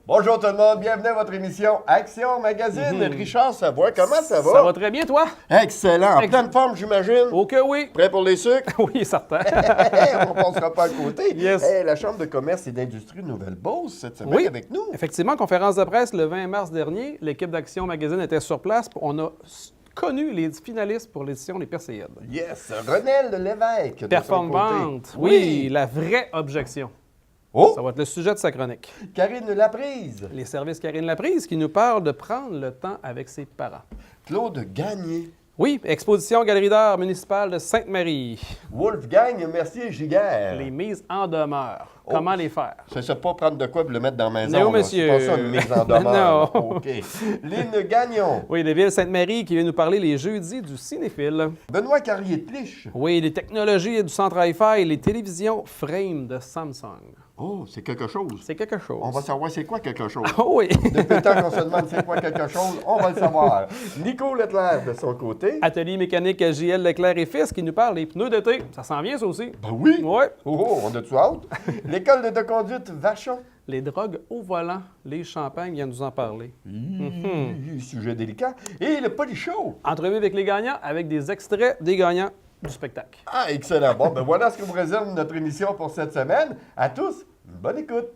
Bonjour tout le monde, bienvenue à votre émission Action Magazine. Richard Savoie, comment ça va? Ça va très bien, toi? Excellent, en pleine forme, j'imagine. Oh que oui! Prêt pour les sucres? Oui, certain. On ne passera pas à côté. Yes. Hey, la Chambre de commerce et d'industrie de Nouvelle-Beauce cette semaine Oui. avec nous. Effectivement, conférence de presse le 20 mars dernier, l'équipe d'Action Magazine était sur place. On a connu les finalistes pour l'édition des Perséides. Yes, Renelle Lévesque. de son Performante, côté. oui, la vraie objection. Oh, Ça va être le sujet de sa chronique. Karine Laprise. Les services Karine Laprise qui nous parle de prendre le temps avec ses parents. Claude Gagné. Oui, exposition Galerie d'art municipale de Sainte-Marie. Wolfgang Mercier-Giguère. Les mises en demeure. Oh. Comment les faire? Ça ne sait pas prendre de quoi pour le mettre dans la maison. Non, là. monsieur. C'est pas ça une mise en demeure. Non. OK. Lynn Gagnon. Oui, de Ville-Sainte-Marie qui vient nous parler les jeudis du cinéphile. Benoît Carrier-Tlich. Oui, les technologies du centre Hi-Fi et les télévisions Frame de Samsung. Oh, c'est quelque chose. C'est quelque chose. On va savoir c'est quoi quelque chose. Ah oui! Depuis le temps qu'on se demande c'est quoi quelque chose, on va le savoir. Nico Leclerc, de son côté. Atelier mécanique JL Leclerc et Fils qui nous parle des pneus d'été. Ça s'en vient, ça aussi. Ben oui. Oui. Oh, on a-tu hâte? L'école de conduite Vachon. Les drogues au volant, les champagnes viennent nous en parler. Sujet délicat. Et le Polichot. Entrevue avec les gagnants avec des extraits des gagnants du spectacle. Ah, excellent. Bon, ben voilà ce que vous réserve notre émission pour cette semaine. À tous, une bonne écoute.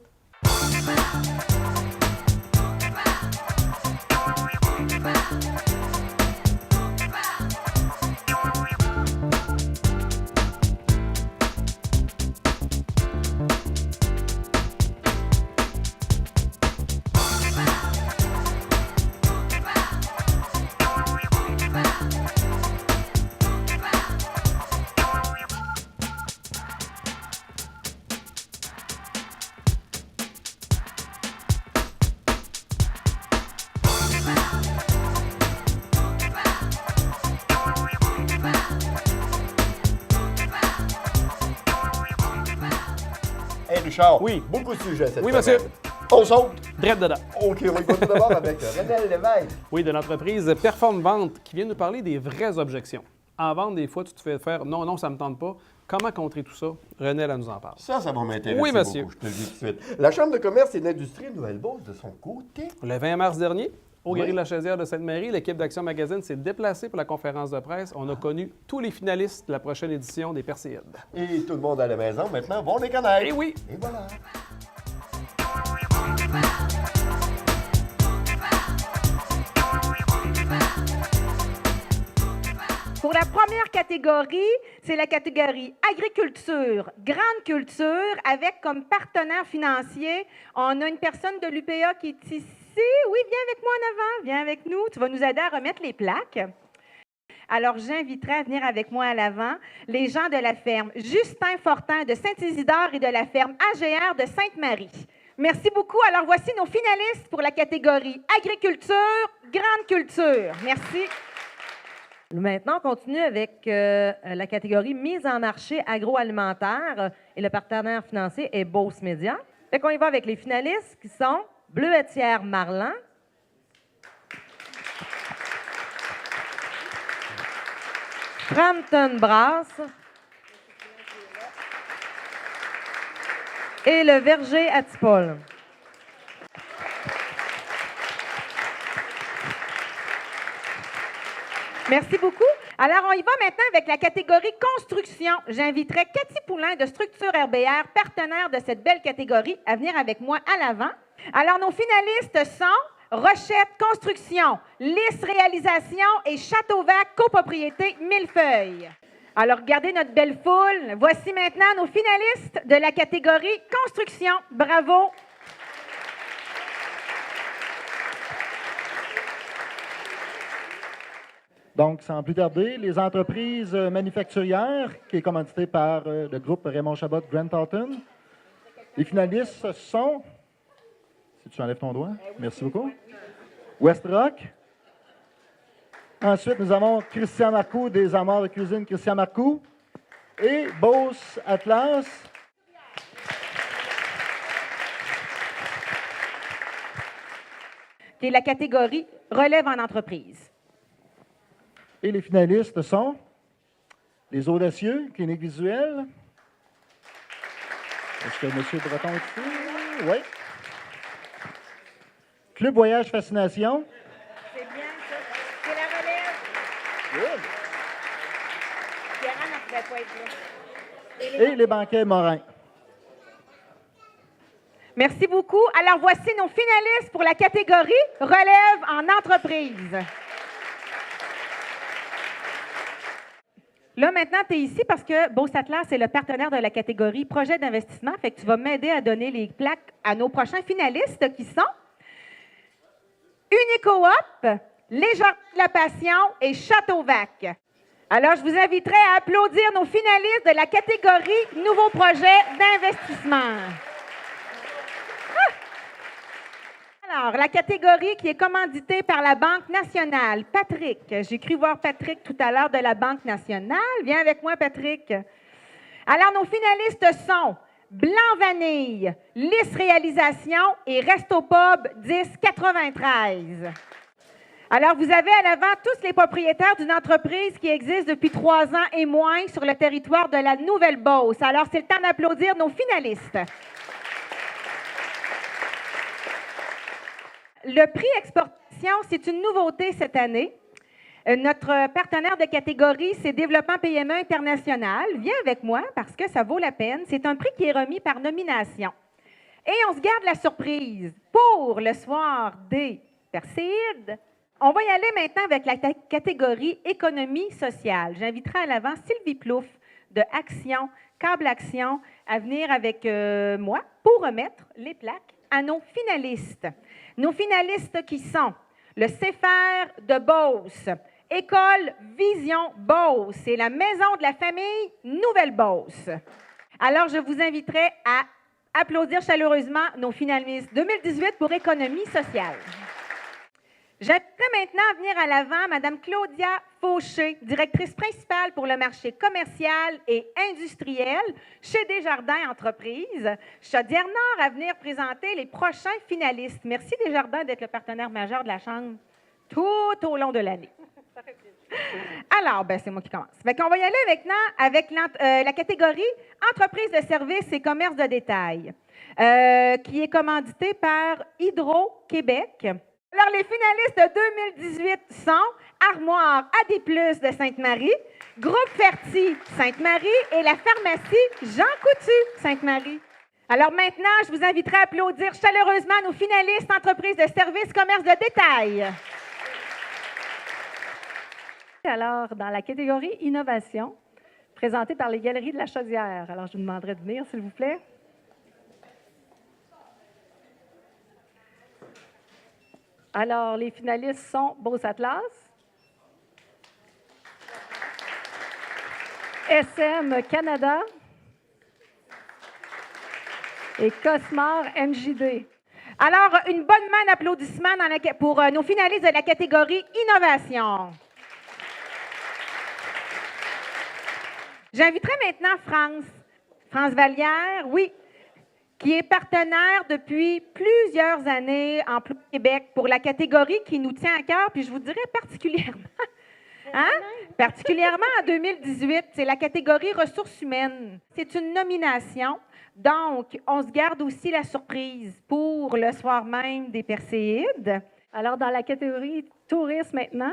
Hey Richard, Oui. Beaucoup de sujets cette Oui, semaine. monsieur. On saute. Drette dedans. OK, on va y continuer d'abord avec Renelle Lévesque. Oui, de l'entreprise Perform Vente qui vient nous parler des vraies objections. En vente, des fois, tu te fais faire non, ça ne me tente pas. Comment contrer tout ça? René, elle nous en parle. Ça va m'intéresser Oui, monsieur. beaucoup, je te le dis tout de suite. La Chambre de commerce et d'industrie de Nouvelle-Beauce, de son côté, Le 20 mars dernier, au Oui. Galerie de la Chaudière de Sainte-Marie, l'équipe d'Action Magazine s'est déplacée pour la conférence de presse. On a connu tous les finalistes de la prochaine édition des Perséides. et tout le monde à la maison, maintenant, vont les connaître. Eh oui! Et voilà. Pour la première catégorie, c'est la catégorie agriculture, grande culture, avec comme partenaire financier, on a une personne de l'UPA qui est ici. Oui, viens avec moi en avant, viens avec nous. Tu vas nous aider à remettre les plaques. Alors, j'inviterai à venir avec moi à l'avant les gens de la ferme Justin Fortin de Saint-Isidore et de la ferme AGR de Sainte-Marie. Merci beaucoup. Alors, voici nos finalistes pour la catégorie agriculture, grande culture. Merci. Maintenant, on continue avec la catégorie mise en marché agroalimentaire et le partenaire financier est Beauce Média. Fait qu'on y va avec les finalistes qui sont Bleuetière Marlan, Frampton Brass et le Verger à Tipol. Merci beaucoup. Alors, on y va maintenant avec la catégorie construction. J'inviterai Cathy Poulain de Structure RBR, partenaire de cette belle catégorie, à venir avec moi à l'avant. Alors, nos finalistes sont Rochette Construction, Lys Réalisation et Châteauvac Copropriété Millefeuille. Alors, regardez notre belle foule. Voici maintenant nos finalistes de la catégorie construction. Bravo. Donc, sans plus tarder, les entreprises manufacturières, qui est commanditée par le groupe Raymond Chabot Grant Thornton. Les finalistes sont, si tu enlèves ton doigt, merci beaucoup, Westrock. Ensuite, nous avons Christian Marcoux des Amours de cuisine Christian Marcoux et Beauce Atlas. Qui est la catégorie relève en entreprise. Et les finalistes sont les Audacieux, Clinique Visuelle. Est-ce que M. Breton est ici? Oui. Club Voyage Fascination. C'est bien, ça. C'est la relève. Good. Pierre-Anne ne pouvait pas être là. Et les banquets Morin. Merci beaucoup. Alors, voici nos finalistes pour la catégorie relève en entreprise. Là, maintenant, tu es ici parce que Beauce-Atlas est le partenaire de la catégorie projet d'investissement. Fait que tu vas m'aider à donner les plaques à nos prochains finalistes qui sont Unicoop, Les Jardins de la Passion et Châteauvac. Alors, je vous inviterai à applaudir nos finalistes de la catégorie nouveaux projets d'investissement. Alors, la catégorie qui est commanditée par la Banque nationale. Patrick, j'ai cru voir Patrick tout à l'heure de la Banque nationale. Viens avec moi, Patrick. Alors, nos finalistes sont Blanc Vanille, Lys Réalisation et Resto Pub 1093. Alors, vous avez à l'avant tous les propriétaires d'une entreprise qui existe depuis 3 ans et moins sur le territoire de la Nouvelle-Beauce. Alors, c'est le temps d'applaudir nos finalistes. Le prix exportation, c'est une nouveauté cette année. Notre partenaire de catégorie, c'est Développement PME International. Viens avec moi parce que ça vaut la peine. C'est un prix qui est remis par nomination. Et on se garde la surprise pour le soir des Perséides. On va y aller maintenant avec la catégorie économie sociale. J'inviterai à l'avant Sylvie Plouffe de Action, Câble Action, à venir avec moi pour remettre les plaques à nos finalistes. Nos finalistes qui sont le CFR de Beauce, École Vision Beauce et la Maison de la famille Nouvelle-Beauce. Alors, je vous inviterai à applaudir chaleureusement nos finalistes 2018 pour économie sociale. J'inviterai maintenant à venir à l'avant Mme Claudia Fauché, directrice principale pour le marché commercial et industriel chez Desjardins Entreprises. Chaudière-Nord à venir présenter les prochains finalistes. Merci Desjardins d'être le partenaire majeur de la Chambre tout au long de l'année. Alors, c'est moi qui commence. On va y aller maintenant avec la catégorie entreprise de services et commerce de détail, qui est commanditée par Hydro-Québec. Alors, les finalistes de 2018 sont Armoire AD+, de Sainte-Marie, Groupe Ferti Sainte-Marie et la pharmacie Jean Coutu Sainte-Marie. Alors maintenant, je vous inviterai à applaudir chaleureusement nos finalistes entreprises de services commerce de détail. Alors, dans la catégorie innovation, présentée par les Galeries de la Chaudière. Alors, je vous demanderai de venir, s'il vous plaît. Alors, les finalistes sont Beauce-Atlas, SM Canada et Cosmar MJD. Alors, une bonne main d'applaudissements pour nos finalistes de la catégorie innovation. J'inviterai maintenant France Vallière, oui, qui est partenaire depuis plusieurs années Emploi Québec pour la catégorie qui nous tient à cœur, puis je vous dirais particulièrement, particulièrement en 2018, c'est la catégorie ressources humaines. C'est une nomination, donc on se garde aussi la surprise pour le soir même des Perséides. Alors, dans la catégorie tourisme maintenant,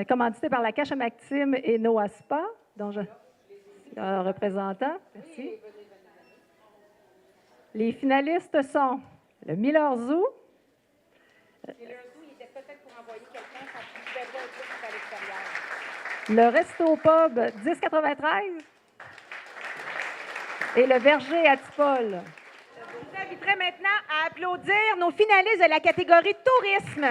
commandité par la Cache à Maxime et Noaspa, dont je... représentant, merci. Les finalistes sont le Miller Zoo. Le Resto Pub 1093 et le Verger à Tipol. Je vous inviterai maintenant à applaudir nos finalistes de la catégorie tourisme.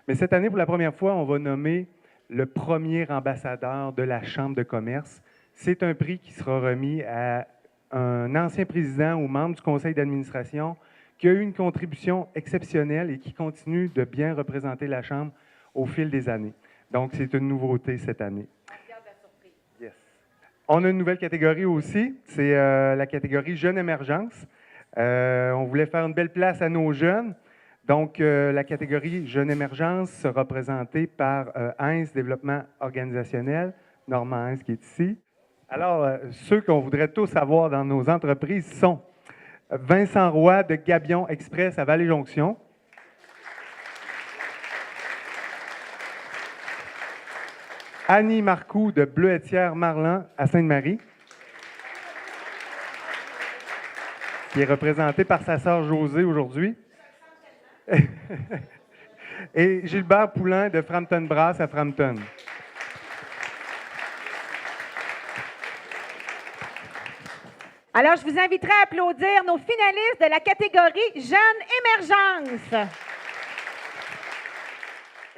Mais cette année, pour la première fois, on va nommer le premier ambassadeur de la Chambre de commerce. C'est un prix qui sera remis à un ancien président ou membre du conseil d'administration qui a eu une contribution exceptionnelle et qui continue de bien représenter la Chambre au fil des années. Donc, c'est une nouveauté cette année. Yes. On a une nouvelle catégorie aussi, c'est la catégorie Jeunes Émergence. On voulait faire une belle place à nos jeunes. Donc, la catégorie Jeunes Émergence sera présentée par Heinz Développement Organisationnel, Normand Heinz qui est ici. Alors, ceux qu'on voudrait tous avoir dans nos entreprises sont Vincent Roy de Gabion Express à Vallée-Jonction. Annie Marcoux de Bleuetière-Marlan à Sainte-Marie, qui est représentée par sa sœur Josée aujourd'hui. Et Gilbert Poulain de Frampton Brass à Frampton. Alors, je vous inviterai à applaudir nos finalistes de la catégorie Jeunes Émergence.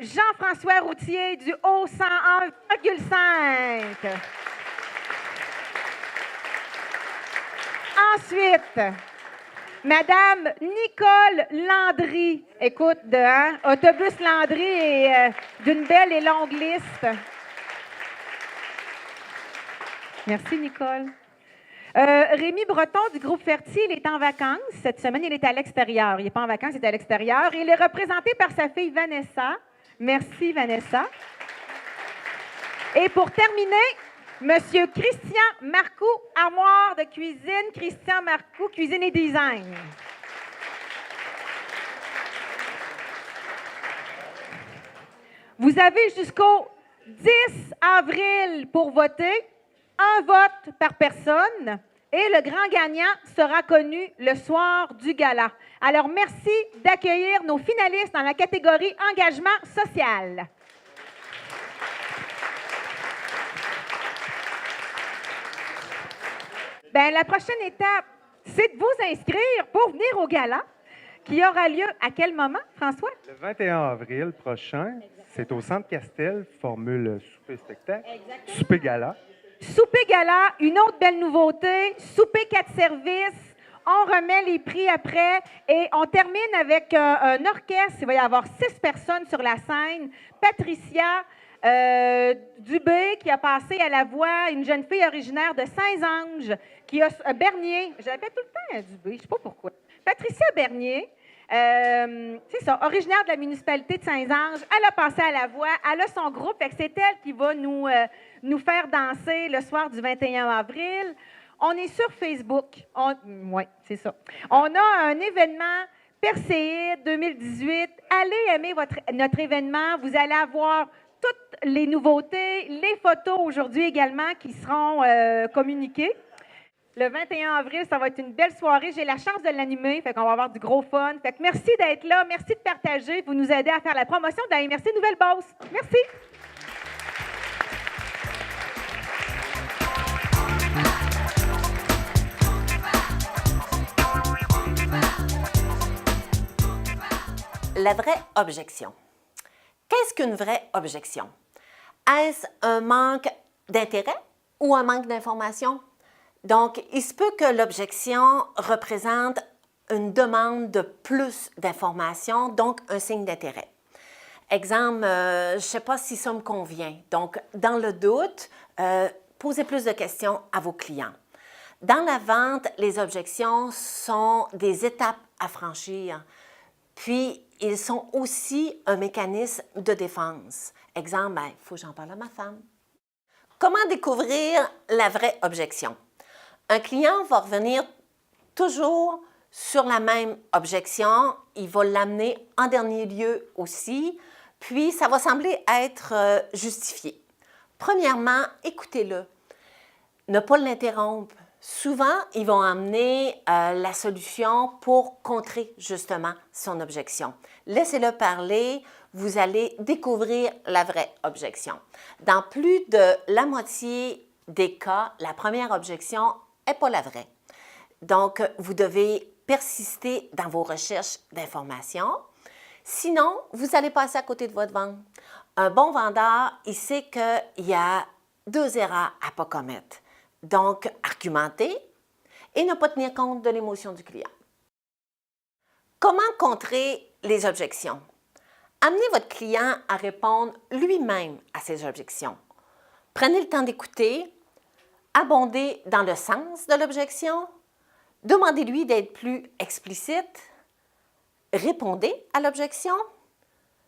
Jean-François Routier du haut 101,5. Ensuite, Madame Nicole Landry. Écoute, Autobus Landry est d'une belle et longue liste. Merci, Nicole. Rémi Breton du groupe Ferti, il est en vacances. Cette semaine, il est à l'extérieur. Il n'est pas en vacances, il est à l'extérieur. Il est représenté par sa fille Vanessa. Merci, Vanessa. Et pour terminer, Monsieur Christian Marcoux, armoire de cuisine. Christian Marcoux, cuisine et design. Vous avez jusqu'au 10 avril pour voter. Un vote par personne. Et le grand gagnant sera connu le soir du gala. Alors, merci d'accueillir nos finalistes dans la catégorie engagement social. Bien, la prochaine étape, c'est de vous inscrire pour venir au gala qui aura lieu à quel moment, François? Le 21 avril prochain, c'est au Centre Castel, formule souper-spectacle, souper-gala. Souper gala, une autre belle nouveauté, souper 4 services, on remet les prix après et on termine avec un orchestre. Il va y avoir 6 personnes sur la scène. Patricia Dubé qui a passé à la voix, une jeune fille originaire de Saint-Ange, qui a Bernier, je l'appelle tout le temps Dubé, je ne sais pas pourquoi. Patricia Bernier, c'est ça, originaire de la municipalité de Saint-Ange, elle a passé à la voix, elle a son groupe, fait que c'est elle qui va nous faire danser le soir du 21 avril. On est sur Facebook. Oui, c'est ça. On a un événement Perséide 2018. Allez aimer notre événement. Vous allez avoir toutes les nouveautés, les photos aujourd'hui également qui seront communiquées. Le 21 avril, ça va être une belle soirée. J'ai la chance de l'animer, fait qu'on va avoir du gros fun. Fait que merci d'être là, merci de partager, vous nous aider à faire la promotion de la MRC Nouvelle-Beauce. Merci. La vraie objection. Qu'est-ce qu'une vraie objection? Est-ce un manque d'intérêt ou un manque d'information? Donc, il se peut que l'objection représente une demande de plus d'informations, donc un signe d'intérêt. Exemple, je ne sais pas si ça me convient. Donc, dans le doute, posez plus de questions à vos clients. Dans la vente, les objections sont des étapes à franchir. Puis, ils sont aussi un mécanisme de défense. Exemple, il faut que j'en parle à ma femme. Comment découvrir la vraie objection? Un client va revenir toujours sur la même objection. Il va l'amener en dernier lieu aussi. Puis, ça va sembler être justifié. Premièrement, écoutez-le. Ne pas l'interrompre. Souvent, ils vont amener la solution pour contrer justement son objection. Laissez-le parler, vous allez découvrir la vraie objection. Dans plus de la moitié des cas, la première objection n'est pas la vraie. Donc, vous devez persister dans vos recherches d'informations. Sinon, vous allez passer à côté de votre vente. Un bon vendeur, il sait qu'il y a 2 erreurs à ne pas commettre. Donc, argumenter et ne pas tenir compte de l'émotion du client. Comment contrer les objections? Amenez votre client à répondre lui-même à ses objections. Prenez le temps d'écouter, abondez dans le sens de l'objection, demandez-lui d'être plus explicite, répondez à l'objection,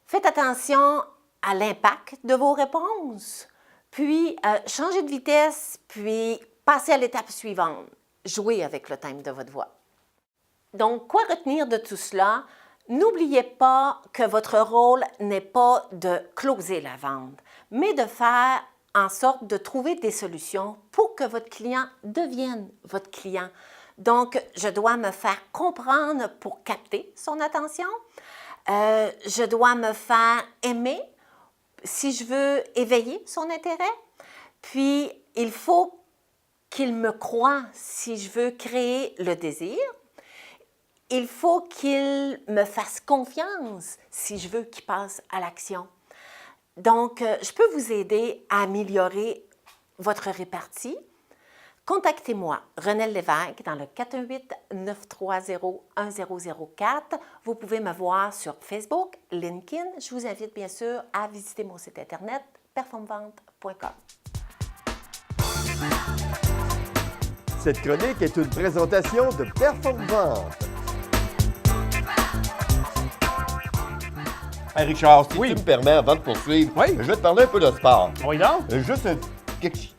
faites attention à l'impact de vos réponses. Puis, changez de vitesse, puis passez à l'étape suivante. Jouez avec le thème de votre voix. Donc, quoi retenir de tout cela? N'oubliez pas que votre rôle n'est pas de closer la vente, mais de faire en sorte de trouver des solutions pour que votre client devienne votre client. Donc, je dois me faire comprendre pour capter son attention. Je dois me faire aimer si je veux éveiller son intérêt. Puis, il faut qu'il me croie si je veux créer le désir. Il faut qu'il me fasse confiance si je veux qu'il passe à l'action. Donc, je peux vous aider à améliorer votre répartie. Contactez-moi, Renelle Lévesque, dans le 418-930-1004. Vous pouvez me voir sur Facebook, LinkedIn. Je vous invite bien sûr à visiter mon site internet performvente.com. Cette chronique est une présentation de Performvente. Hey Richard, si Oui. tu me permets, avant de poursuivre, Oui. je vais te parler un peu de sport. Oui, donc. Juste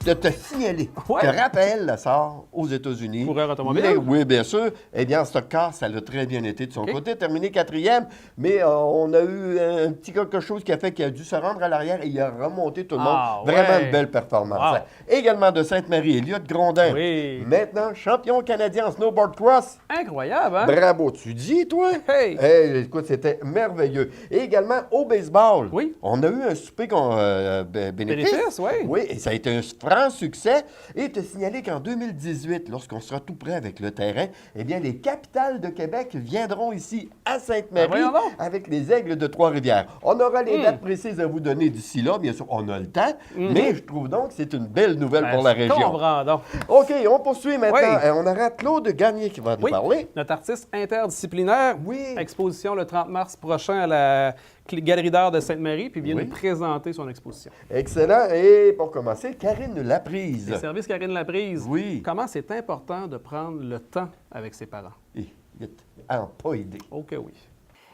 de te signaler Ouais. que Raphaël sort aux États-Unis. Coureur automobile. Mais oui, bien sûr. Eh bien, en stock car, ça l'a très bien été de son OK. côté, terminé 4e. Mais on a eu un petit quelque chose qui a fait qu'il a dû se rendre à l'arrière et il a remonté tout le monde. Ah, Vraiment ouais. une belle performance. Wow. Également de Sainte-Marie, Elliott Grondin. Oui. Maintenant, champion canadien en snowboard cross. Incroyable, hein? Bravo, tu dis, toi? Hey! Hey, écoute, c'était merveilleux. Et également, au baseball, Oui. on a eu un souper bénéfice. Bénéfice, oui. Oui, et ça a été un franc succès. Et te signaler qu'en 2018, lorsqu'on sera tout prêt avec le terrain, eh bien, les capitales de Québec viendront ici à Sainte-Marie Ben voyons donc. avec les Aigles de Trois-Rivières. On aura les dates précises à vous donner d'ici là. Bien sûr, on a le temps, mais je trouve donc que c'est une belle nouvelle pour la Ben, je région. comprends donc. OK, on poursuit maintenant. Oui. On aura Claude Gagné qui va nous Oui, parler. notre artiste interdisciplinaire. Oui. Exposition le 30 mars prochain à la Galerie d'art de Sainte-Marie, puis vient Oui. nous présenter son exposition. Excellent. Et pour commencer, Karine Laprise. Les services Karine Laprise. Oui. Comment c'est important de prendre le temps avec ses parents? Pas idée. OK, oui.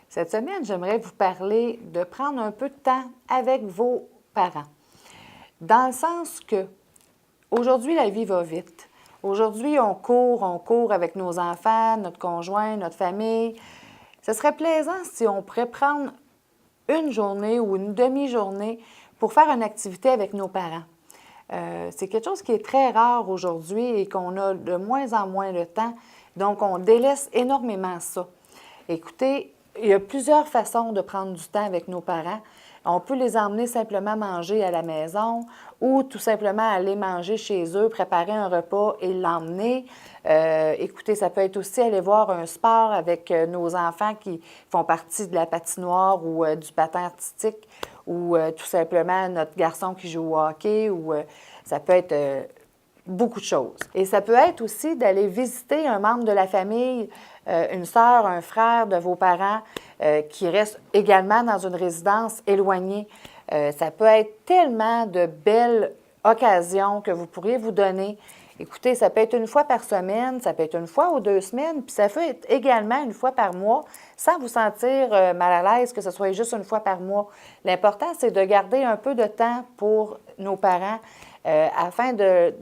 Cette semaine, j'aimerais vous parler de prendre un peu de temps avec vos parents. Dans le sens que, aujourd'hui, la vie va vite. Aujourd'hui, on court avec nos enfants, notre conjoint, notre famille. Ce serait plaisant si on pourrait prendre une journée ou une demi-journée pour faire une activité avec nos parents. C'est quelque chose qui est très rare aujourd'hui et qu'on a de moins en moins de temps. Donc, on délaisse énormément ça. Écoutez, il y a plusieurs façons de prendre du temps avec nos parents. On peut les emmener simplement manger à la maison ou tout simplement aller manger chez eux, préparer un repas et l'emmener. Écoutez, ça peut être aussi aller voir un sport avec nos enfants qui font partie de la patinoire ou du patin artistique ou tout simplement notre garçon qui joue au hockey ou ça peut être beaucoup de choses. Et ça peut être aussi d'aller visiter un membre de la famille, une sœur, un frère de vos parents qui reste également dans une résidence éloignée. Ça peut être tellement de belles occasions que vous pourriez vous donner. Écoutez, ça peut être une fois par semaine, ça peut être une fois ou 2 semaines, puis ça peut être également une fois par mois, sans vous sentir mal à l'aise que ce soit juste une fois par mois. L'important, c'est de garder un peu de temps pour nos parents afin de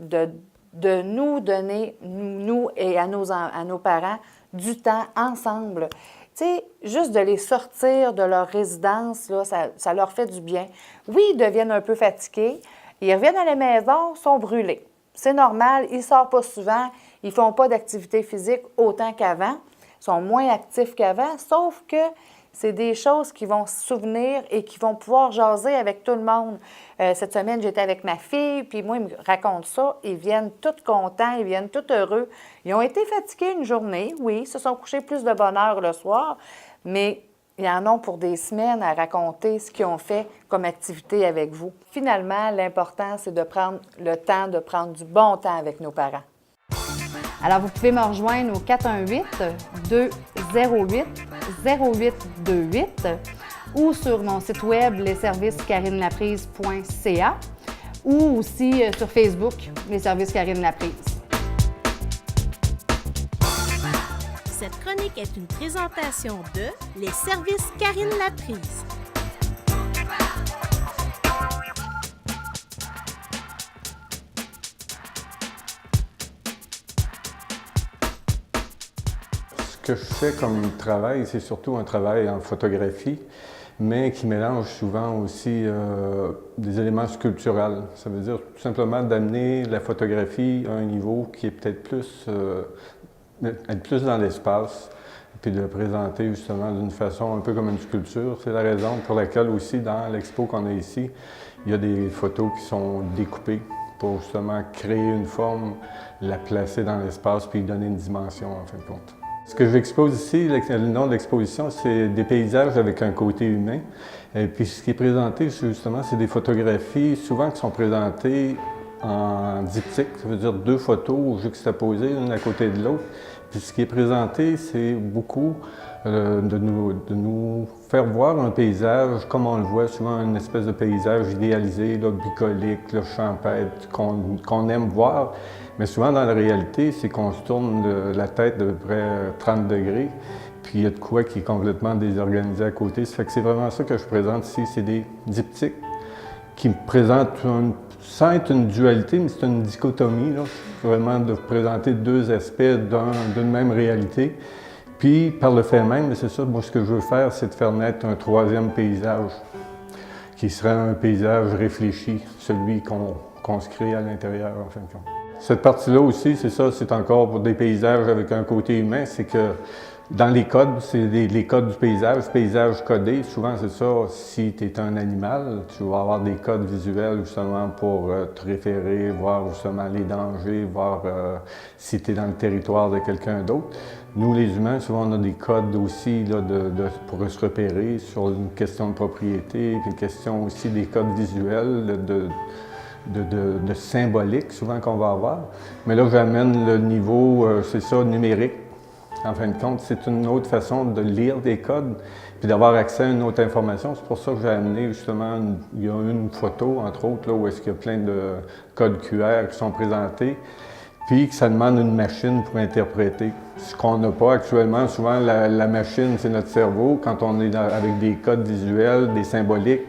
nous donner, nous et à nos parents, du temps ensemble. Tu sais, juste de les sortir de leur résidence, là, ça leur fait du bien. Oui, ils deviennent un peu fatigués. Ils reviennent à la maison, sont brûlés. C'est normal, ils ne sortent pas souvent, ils ne font pas d'activité physique autant qu'avant, ils sont moins actifs qu'avant, sauf que c'est des choses qui vont se souvenir et qui vont pouvoir jaser avec tout le monde. Cette semaine, j'étais avec ma fille, puis moi, ils me racontent ça. Ils viennent tous contents, ils viennent tous heureux. Ils ont été fatigués une journée, oui, ils se sont couchés plus de bonne heure le soir, mais ils en ont pour des semaines à raconter ce qu'ils ont fait comme activité avec vous. Finalement, l'important, c'est de prendre le temps, de prendre du bon temps avec nos parents. Alors, vous pouvez me rejoindre au 418-208-0828 ou sur mon site web lesservicescarinelaprise.ca ou aussi sur Facebook, Les Services Karine Laprise. Cette chronique est une présentation de Les Services Karine Laprise. Ce Ce que je fais comme travail, c'est surtout un travail en photographie, mais qui mélange souvent aussi des éléments sculpturels. Ça veut dire tout simplement d'amener la photographie à un niveau qui est peut-être plus, être plus dans l'espace, puis de le présenter justement d'une façon un peu comme une sculpture. C'est la raison pour laquelle aussi dans l'expo qu'on a ici, il y a des photos qui sont découpées pour justement créer une forme, la placer dans l'espace puis lui donner une dimension en fin de compte. Ce que j'expose ici, le nom de l'exposition, c'est des paysages avec un côté humain. Et puis ce qui est présenté, justement, c'est des photographies souvent qui sont présentées en diptyque, ça veut dire 2 photos juxtaposées l'une à côté de l'autre. Puis ce qui est présenté, c'est beaucoup de nous faire voir un paysage comme on le voit souvent, une espèce de paysage idéalisé, là, bucolique, là, champêtre, qu'on aime voir. Mais souvent, dans la réalité, c'est qu'on se tourne la tête de peu près 30 degrés, puis il y a de quoi qui est complètement désorganisé à côté. Ça fait que c'est vraiment ça que je présente ici, c'est des diptyques qui me présentent, sans être une dualité, mais c'est une dichotomie, là, vraiment de présenter 2 aspects d'une même réalité. Puis, par le fait même, c'est ça, moi, ce que je veux faire, c'est de faire naître un 3e paysage, qui serait un paysage réfléchi, celui qu'on se crée à l'intérieur, en fin de compte. Cette partie-là aussi, c'est ça, c'est encore pour des paysages avec un côté humain, c'est que dans les codes, c'est les codes du paysage codé, souvent c'est ça, si tu es un animal, tu vas avoir des codes visuels justement pour te référer, voir justement les dangers, voir si tu es dans le territoire de quelqu'un d'autre. Nous, les humains, souvent on a des codes aussi là, pour se repérer sur une question de propriété, puis une question aussi des codes visuels, de symbolique souvent qu'on va avoir. Mais là, j'amène le niveau, c'est ça, numérique. En fin de compte, c'est une autre façon de lire des codes puis d'avoir accès à une autre information. C'est pour ça que j'ai amené justement, il y a une photo, entre autres, là, où est-ce qu'il y a plein de codes QR qui sont présentés, puis que ça demande une machine pour interpréter. Ce qu'on n'a pas actuellement, souvent la machine, c'est notre cerveau. Quand on est avec des codes visuels, des symboliques,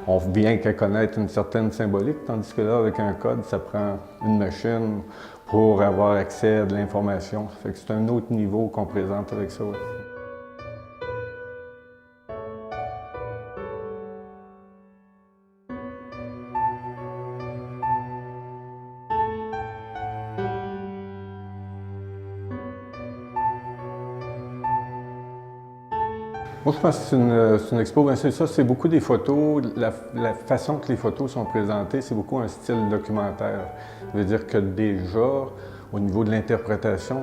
on vient qu'à connaître une certaine symbolique, tandis que là, avec un code, ça prend une machine pour avoir accès à de l'information. Ça fait que c'est un autre niveau qu'on présente avec ça. Moi, je pense que c'est une expo, bien c'est ça, c'est beaucoup des photos, la façon que les photos sont présentées, c'est beaucoup un style documentaire. Ça veut dire que déjà, au niveau de l'interprétation,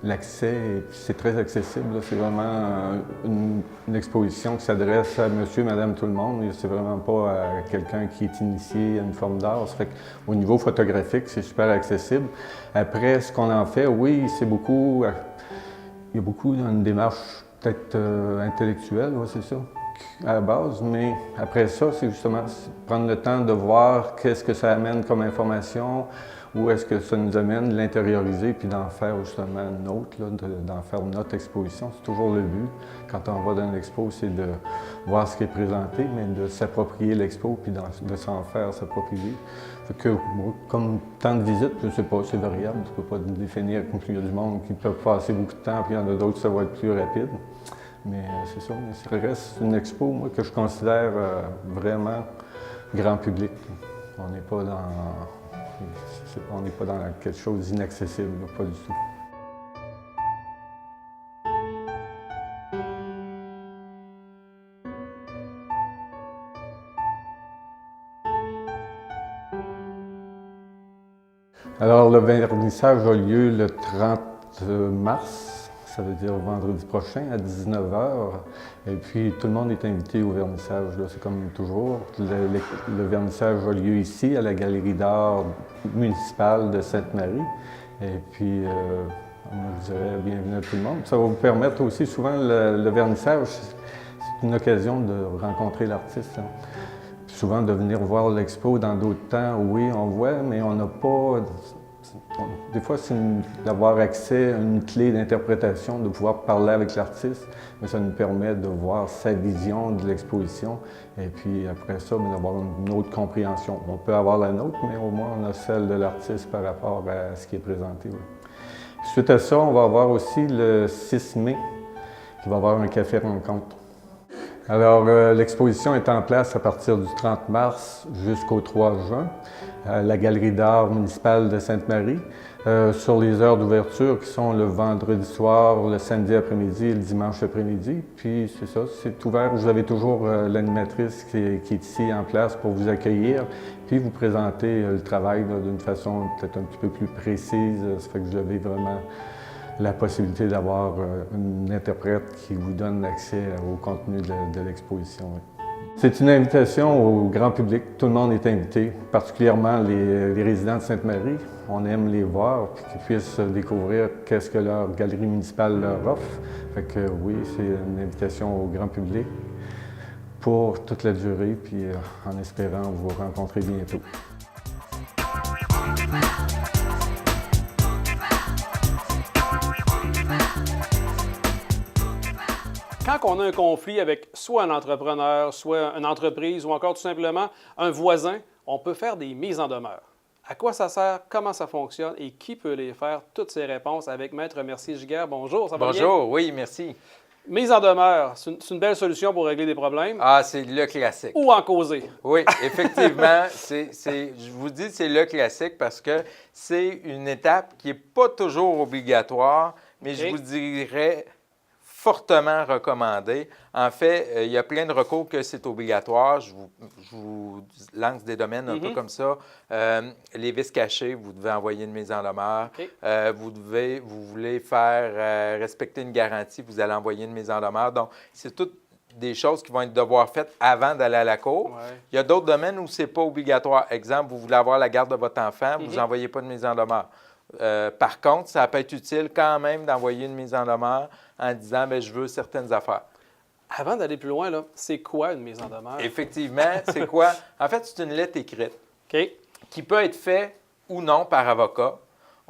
l'accès, c'est très accessible. C'est vraiment une exposition qui s'adresse à monsieur, madame, tout le monde. C'est vraiment pas à quelqu'un qui est initié à une forme d'art. Ça fait qu'au niveau photographique, c'est super accessible. Après, ce qu'on en fait, oui, c'est beaucoup, il y a beaucoup dans une démarche peut-être intellectuelle, ouais, c'est ça, à la base, mais après ça, c'est justement prendre le temps de voir qu'est-ce que ça amène comme information, où est-ce que ça nous amène, l'intérioriser, puis d'en faire justement notre, d'en faire notre exposition. C'est toujours le but, quand on va dans l'expo, c'est de voir ce qui est présenté, mais de s'approprier l'expo, puis de s'en faire sa propre idée. Fait que, comme temps de visite, je ne sais pas, c'est variable, tu ne peux pas définir, comme il y a du monde qui peut passer beaucoup de temps, puis il y en a d'autres, ça va être plus rapide. Mais c'est ça, mais ça reste une expo, moi, que je considère vraiment grand public. On n'est pas dans quelque chose d'inaccessible, pas du tout. Alors, le vernissage a lieu le 30 mars, ça veut dire vendredi prochain à 19h. Et puis, tout le monde est invité au vernissage. C'est comme toujours. Le vernissage a lieu ici, à la Galerie d'art municipale de Sainte-Marie. Et puis, je dirais bienvenue à tout le monde. Ça va vous permettre aussi, souvent, le vernissage, c'est une occasion de rencontrer l'artiste. Hein. Souvent, de venir voir l'expo dans d'autres temps, oui, on voit, mais on n'a pas... Des fois, c'est d'avoir accès à une clé d'interprétation, de pouvoir parler avec l'artiste, mais ça nous permet de voir sa vision de l'exposition et puis après ça, d'avoir une autre compréhension. On peut avoir la nôtre, mais au moins on a celle de l'artiste par rapport à ce qui est présenté. Oui. Suite à ça, on va avoir aussi le 6 mai, qui va avoir un café rencontre. Alors, l'exposition est en place à partir du 30 mars jusqu'au 3 juin à la Galerie d'art municipale de Sainte-Marie, sur les heures d'ouverture qui sont le vendredi soir, le samedi après-midi et le dimanche après-midi. Puis c'est ça, c'est ouvert. Vous avez toujours l'animatrice qui est ici en place pour vous accueillir, puis vous présenter le travail d'une façon peut-être un petit peu plus précise. Ça fait que vous avez vraiment la possibilité d'avoir une interprète qui vous donne accès au contenu de l'exposition. C'est une invitation au grand public. Tout le monde est invité, particulièrement les résidents de Sainte-Marie. On aime les voir, puis qu'ils puissent découvrir qu'est-ce que leur galerie municipale leur offre. Fait que oui, c'est une invitation au grand public pour toute la durée, puis en espérant vous rencontrer bientôt. Quand on a un conflit avec soit un entrepreneur, soit une entreprise ou encore tout simplement un voisin, on peut faire des mises en demeure. À quoi ça sert, comment ça fonctionne et qui peut les faire? Toutes ces réponses avec Maître Mercier-Giguère. Bonjour, ça va bien? Bonjour, oui, merci. Mise en demeure, c'est une belle solution pour régler des problèmes. Ah, c'est le classique. Ou en causer. Oui, effectivement, je vous dis c'est le classique parce que c'est une étape qui n'est pas toujours obligatoire, mais je vous dirais fortement recommandé. En fait, il y a plein de recours que c'est obligatoire. Je vous lance des domaines un peu comme ça. Les vices cachés, vous devez envoyer une mise en demeure. Vous voulez faire respecter une garantie, vous allez envoyer une mise en demeure. Donc, c'est toutes des choses qui vont être devoir faites avant d'aller à la cour. Il y a d'autres domaines où ce n'est pas obligatoire. Exemple, vous voulez avoir la garde de votre enfant, vous n'envoyez pas de mise en demeure. Par contre, ça peut être utile quand même d'envoyer une mise en demeure en disant « je veux certaines affaires ». Avant d'aller plus loin, c'est quoi une mise en demeure? Effectivement, c'est quoi? En fait, c'est une lettre écrite qui peut être faite ou non par avocat.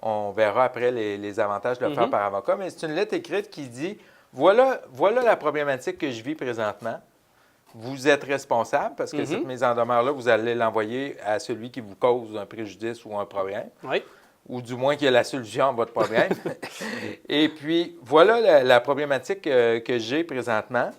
On verra après les avantages de le faire par avocat, mais c'est une lettre écrite qui dit « voilà la problématique que je vis présentement. Vous êtes responsable parce que cette mise en demeure-là, vous allez l'envoyer à celui qui vous cause un préjudice ou un problème. » Ou du moins qu'il y a la solution à votre problème. Et puis, voilà la problématique que j'ai présentement.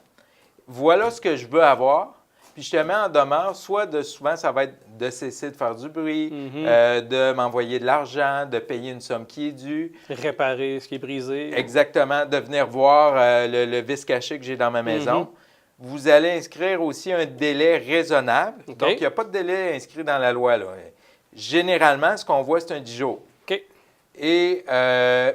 Voilà ce que je veux avoir. Puis, je te mets en demeure, souvent, ça va être de cesser de faire du bruit, de m'envoyer de l'argent, de payer une somme qui est due. Réparer ce qui est brisé. Exactement, de venir voir le vice caché que j'ai dans ma maison. Vous allez inscrire aussi un délai raisonnable. Donc, il n'y a pas de délai inscrit dans la loi, là. Généralement, ce qu'on voit, c'est un 10 jours. Et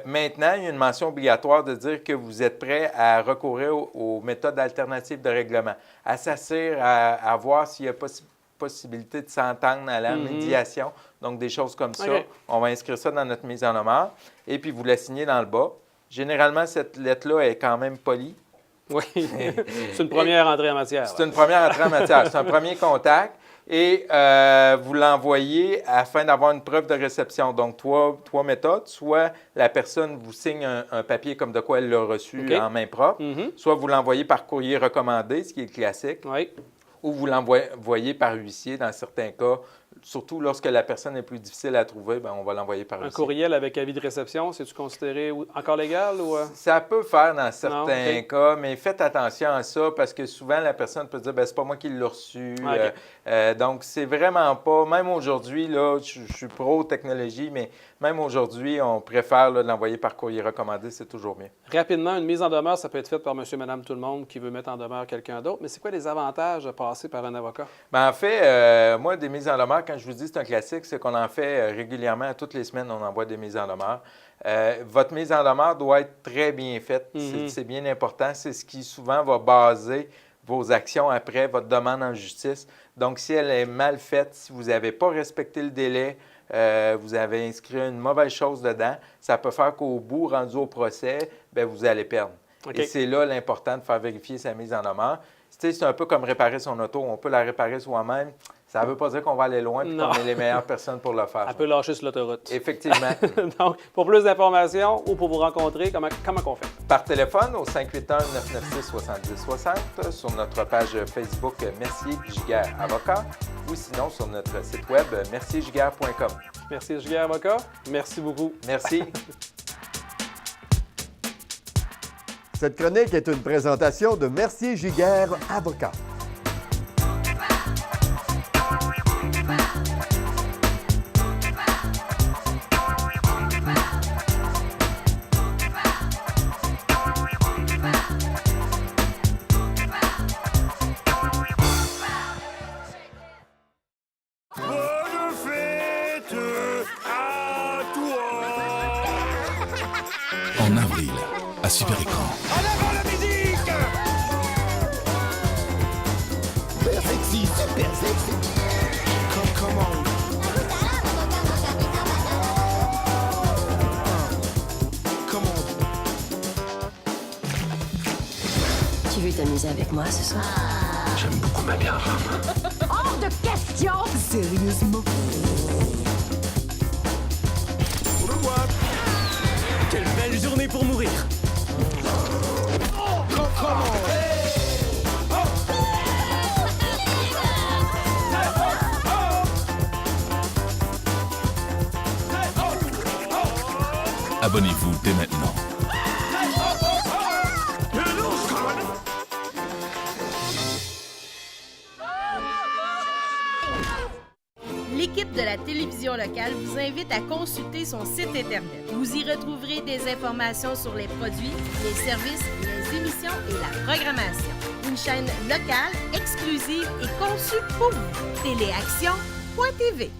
maintenant, il y a une mention obligatoire de dire que vous êtes prêt à recourir aux méthodes alternatives de règlement. À s'assurer à voir s'il y a possibilité de s'entendre à la médiation. Donc, des choses comme ça. On va inscrire ça dans notre mise en demeure. Et puis, vous la signez dans le bas. Généralement, cette lettre-là est quand même polie. Oui, c'est une première entrée en matière. C'est une première entrée en matière. C'est un premier contact. Et vous l'envoyez afin d'avoir une preuve de réception. Donc, trois méthodes. Soit la personne vous signe un papier comme de quoi elle l'a reçu en main propre. Soit vous l'envoyez par courrier recommandé, ce qui est le classique. Ou vous l'envoyez par huissier dans certains cas. Surtout lorsque la personne est plus difficile à trouver, on va l'envoyer par huissier. Un courriel avec avis de réception, c'est-tu considéré encore légal? Ou... Ça peut faire dans certains cas, mais faites attention à ça parce que souvent, la personne peut dire « c'est pas moi qui l'ai reçu donc, c'est vraiment pas... Même aujourd'hui, là, je suis pro-technologie, mais même aujourd'hui, on préfère l'envoyer par courrier recommandé, c'est toujours mieux. Rapidement, une mise en demeure, ça peut être faite par monsieur, madame, tout le monde qui veut mettre en demeure quelqu'un d'autre, mais c'est quoi les avantages de passer par un avocat? En fait, moi, des mises en demeure, quand je vous dis c'est un classique, c'est qu'on en fait régulièrement. Toutes les semaines, on envoie des mises en demeure. Votre mise en demeure doit être très bien faite. C'est bien important. C'est ce qui souvent va baser vos actions après, votre demande en justice. Donc, si elle est mal faite, si vous n'avez pas respecté le délai, vous avez inscrit une mauvaise chose dedans, ça peut faire qu'au bout, rendu au procès, vous allez perdre. Et c'est là l'important de faire vérifier sa mise en demeure. C'est un peu comme réparer son auto. On peut la réparer soi-même. Ça ne veut pas dire qu'on va aller loin et qu'on est les meilleures personnes pour le faire. Elle peut lâcher sur l'autoroute. Effectivement. Donc, pour plus d'informations ou pour vous rencontrer, comment on fait? Par téléphone au 581-996-7060, sur notre page Facebook Mercier-Giguère Avocat ou sinon sur notre site web merciergiguère.com. Mercier-Giguère Avocat, merci beaucoup. Merci. Cette chronique est une présentation de Mercier-Giguère, avocat. En avril, à Super Écran. En avant la musique! Super sexy, super sexy. Come on. Come on. Tu veux t'amuser avec moi ce soir? J'aime beaucoup ma bien femme. Hors de question! Sérieusement? Au revoir. Quelle belle journée pour mourir! Oh, comment? Abonnez-vous dès maintenant. L'équipe de la télévision locale vous invite à consulter son site Internet. Vous y retrouverez des informations sur les produits, les services, les émissions et la programmation. Une chaîne locale, exclusive et conçue pour vous. Téléaction.tv.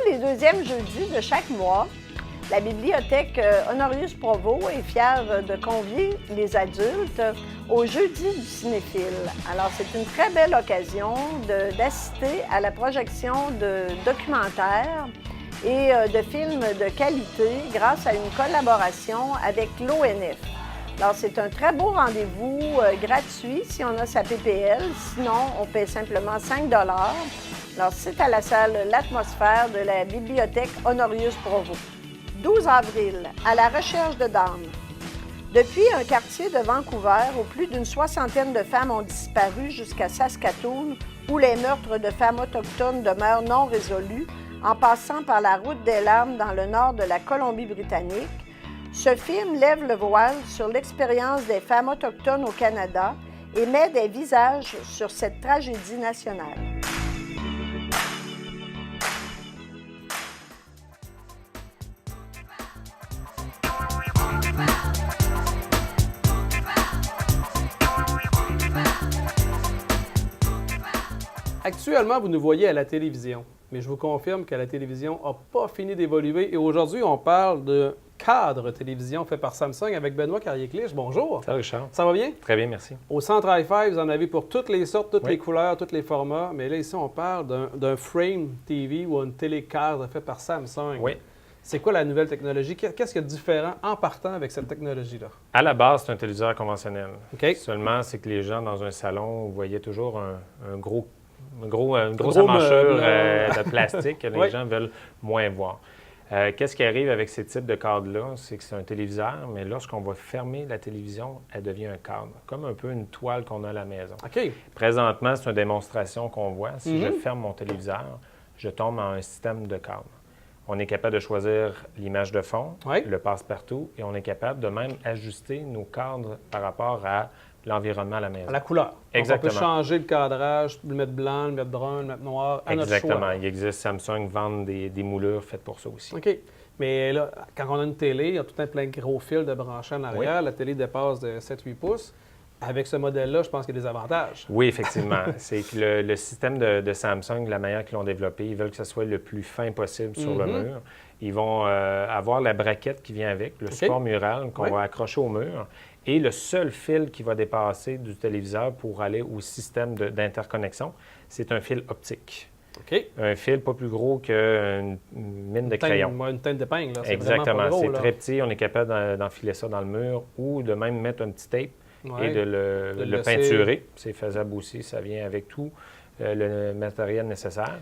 Les deuxièmes jeudis de chaque mois, la bibliothèque Honorius Provost est fière de convier les adultes au Jeudi du cinéphile. Alors, c'est une très belle occasion d'assister à la projection de documentaires et de films de qualité grâce à une collaboration avec l'ONF. Alors, c'est un très beau rendez-vous gratuit si on a sa PPL. Sinon, on paie simplement 5 $. Alors, c'est à la salle L'Atmosphère de la bibliothèque Honorius Provost. 12 avril, à la recherche de dames. Depuis un quartier de Vancouver où plus d'une soixantaine de femmes ont disparu jusqu'à Saskatoon, où les meurtres de femmes autochtones demeurent non résolus, en passant par la route des larmes dans le nord de la Colombie-Britannique, ce film lève le voile sur l'expérience des femmes autochtones au Canada et met des visages sur cette tragédie nationale. Actuellement, vous nous voyez à la télévision, mais je vous confirme que la télévision n'a pas fini d'évoluer. Et aujourd'hui, on parle de cadre télévision fait par Samsung avec Benoît Carrier-Clich. Bonjour. Salut Richard. Ça va bien? Très bien, merci. Au Centre Hi-Fi, vous en avez pour toutes les sortes, toutes Oui. les couleurs, tous les formats. Mais là, ici, on parle d'un frame TV ou une télécadre fait par Samsung. Oui. C'est quoi la nouvelle technologie? Qu'est-ce qu'il y a de différent en partant avec cette technologie-là? À la base, c'est un téléviseur conventionnel. OK. Seulement, c'est que les gens dans un salon voyaient toujours une grosse gros amaschure meuble, de plastique que les Oui. gens veulent moins voir. Qu'est-ce qui arrive avec ces types de cadres-là? C'est que c'est un téléviseur, mais lorsqu'on va fermer la télévision, elle devient un cadre, comme un peu une toile qu'on a à la maison. OK. Présentement, c'est une démonstration qu'on voit. Si je ferme mon téléviseur, je tombe en un système de cadre. On est capable de choisir l'image de fond, le passe-partout, et on est capable de même ajuster nos cadres par rapport à l'environnement à la maison. À la couleur. Exactement. Donc, on peut changer le cadrage, le mettre blanc, le mettre brun, le mettre noir, à notre choix. Exactement. Il existe, Samsung vend des moulures faites pour ça aussi. OK. Mais là, quand on a une télé, il y a tout un plein de gros fils de brancher en arrière. La télé dépasse de 7-8 pouces. Avec ce modèle-là, je pense qu'il y a des avantages. Oui, effectivement. C'est que le système de Samsung, la manière qu'ils l'ont développé, ils veulent que ce soit le plus fin possible sur le mur. Ils vont avoir la braquette qui vient avec, le support mural qu'on va accrocher au mur. Et le seul fil qui va dépasser du téléviseur pour aller au système d'interconnexion, c'est un fil optique. Un fil pas plus gros qu'une mine de crayon. Une teinte d'épingle. Exactement. C'est très petit. On est capable d'enfiler ça dans le mur ou de même mettre un petit tape et de le peinturer. C'est faisable aussi. Ça vient avec tout le matériel nécessaire.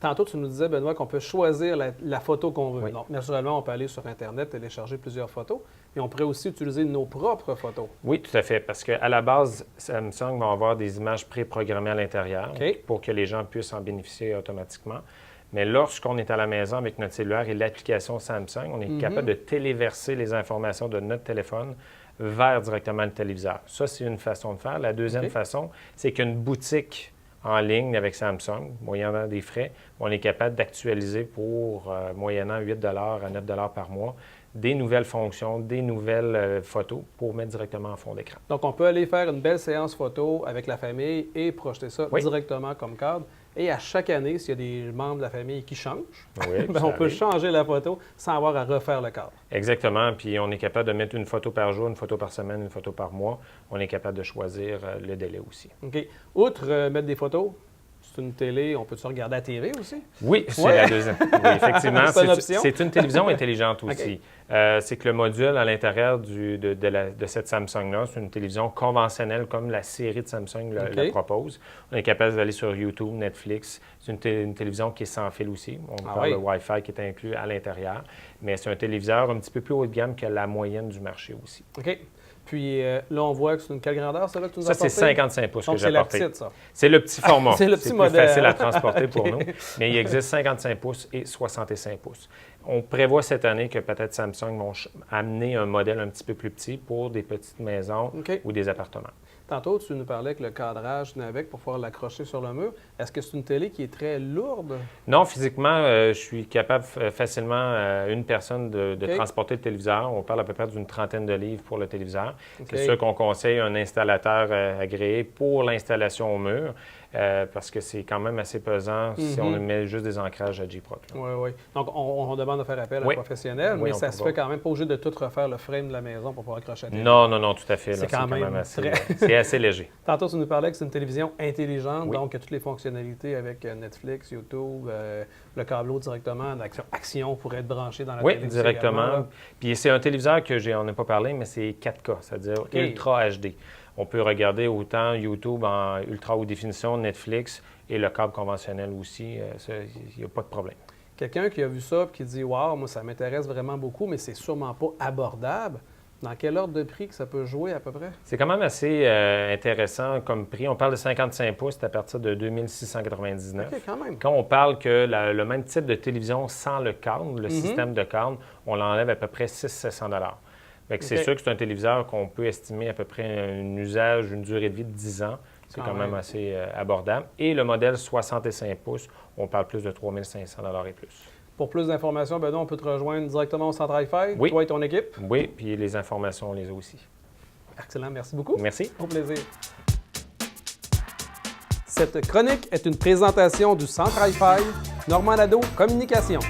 Tantôt, tu nous disais, Benoît, qu'on peut choisir la photo qu'on veut. Donc, naturellement, on peut aller sur Internet, télécharger plusieurs photos, mais on pourrait aussi utiliser nos propres photos. Oui, tout à fait, parce qu'à la base, Samsung va avoir des images préprogrammées à l'intérieur pour que les gens puissent en bénéficier automatiquement. Mais lorsqu'on est à la maison avec notre cellulaire et l'application Samsung, on est capable de téléverser les informations de notre téléphone vers directement le téléviseur. Ça, c'est une façon de faire. La deuxième façon, c'est qu'une boutique en ligne avec Samsung, moyennant des frais, on est capable d'actualiser pour, moyennant 8 à 9 par mois, des nouvelles fonctions, des nouvelles photos pour mettre directement en fond d'écran. Donc, on peut aller faire une belle séance photo avec la famille et projeter ça directement comme cadre. Et à chaque année, s'il y a des membres de la famille qui changent, on peut changer la photo sans avoir à refaire le cadre. Exactement. Puis on est capable de mettre une photo par jour, une photo par semaine, une photo par mois. On est capable de choisir le délai aussi. OK. Outre mettre des photos, c'est une télé, on peut-se regarder à la TV aussi? Oui, c'est la deuxième. Oui, effectivement, c'est une option. C'est une télévision intelligente aussi. C'est que le module à l'intérieur de cette Samsung-là, c'est une télévision conventionnelle comme la série de Samsung la propose. On est capable d'aller sur YouTube, Netflix. C'est une télévision qui est sans fil aussi. On parle de Wi-Fi qui est inclus à l'intérieur. Mais c'est un téléviseur un petit peu plus haut de gamme que la moyenne du marché aussi. OK. Puis là, on voit que c'est une quelle grandeur, ça, là, que tu nous as apporté? Ça, c'est 55 pouces que j'ai apporté. C'est la petite, ça. C'est le petit format. C'est le petit modèle. C'est plus facile à transporter pour nous. Mais il existe 55 pouces et 65 pouces. On prévoit cette année que peut-être Samsung vont amener un modèle un petit peu plus petit pour des petites maisons ou des appartements. Tantôt, tu nous parlais que le cadrage venait avec pour pouvoir l'accrocher sur le mur. Est-ce que c'est une télé qui est très lourde? Non, physiquement, je suis capable facilement, une personne, de transporter le téléviseur. On parle à peu près d'une trentaine de livres pour le téléviseur. C'est sûr qu'on conseille un installateur agréé pour l'installation au mur. Parce que c'est quand même assez pesant si on met juste des ancrages à J-Proc. Oui, oui. Donc, on demande de faire appel à un professionnel, mais ça se fait quand même pas obligé de tout refaire le frame de la maison pour pouvoir accrocher à la télé. Non, tout à fait. C'est quand même assez... c'est assez léger. Tantôt, tu nous parlais que c'est une télévision intelligente, donc il y a toutes les fonctionnalités avec Netflix, YouTube, le câbleau directement, Action pourrait être branché dans la télé. Oui, directement. Puis c'est un téléviseur que on n'a pas parlé, mais c'est 4K, c'est-à-dire Ultra HD. On peut regarder autant YouTube en ultra haute définition, Netflix et le câble conventionnel aussi. Il n'y a pas de problème. Quelqu'un qui a vu ça et qui dit « Wow, moi, ça m'intéresse vraiment beaucoup, mais c'est sûrement pas abordable », dans quel ordre de prix que ça peut jouer à peu près? C'est quand même assez intéressant comme prix. On parle de 55 pouces, c'est à partir de 2699. OK, quand même. Quand on parle que le même type de télévision sans le câble, le système de câble, on l'enlève à peu près 600-700 $. C'est sûr que c'est un téléviseur qu'on peut estimer à peu près un usage, une durée de vie de 10 ans. C'est quand même assez abordable. Et le modèle 65 pouces, on parle plus de 3500 $ et plus. Pour plus d'informations, Benoît, on peut te rejoindre directement au Centre Hi-Fi, toi et ton équipe? Oui, puis les informations, on les a aussi. Excellent, merci beaucoup. Merci. Au plaisir. Cette chronique est une présentation du Centre Hi-Fi, Normand Nadeau Communication.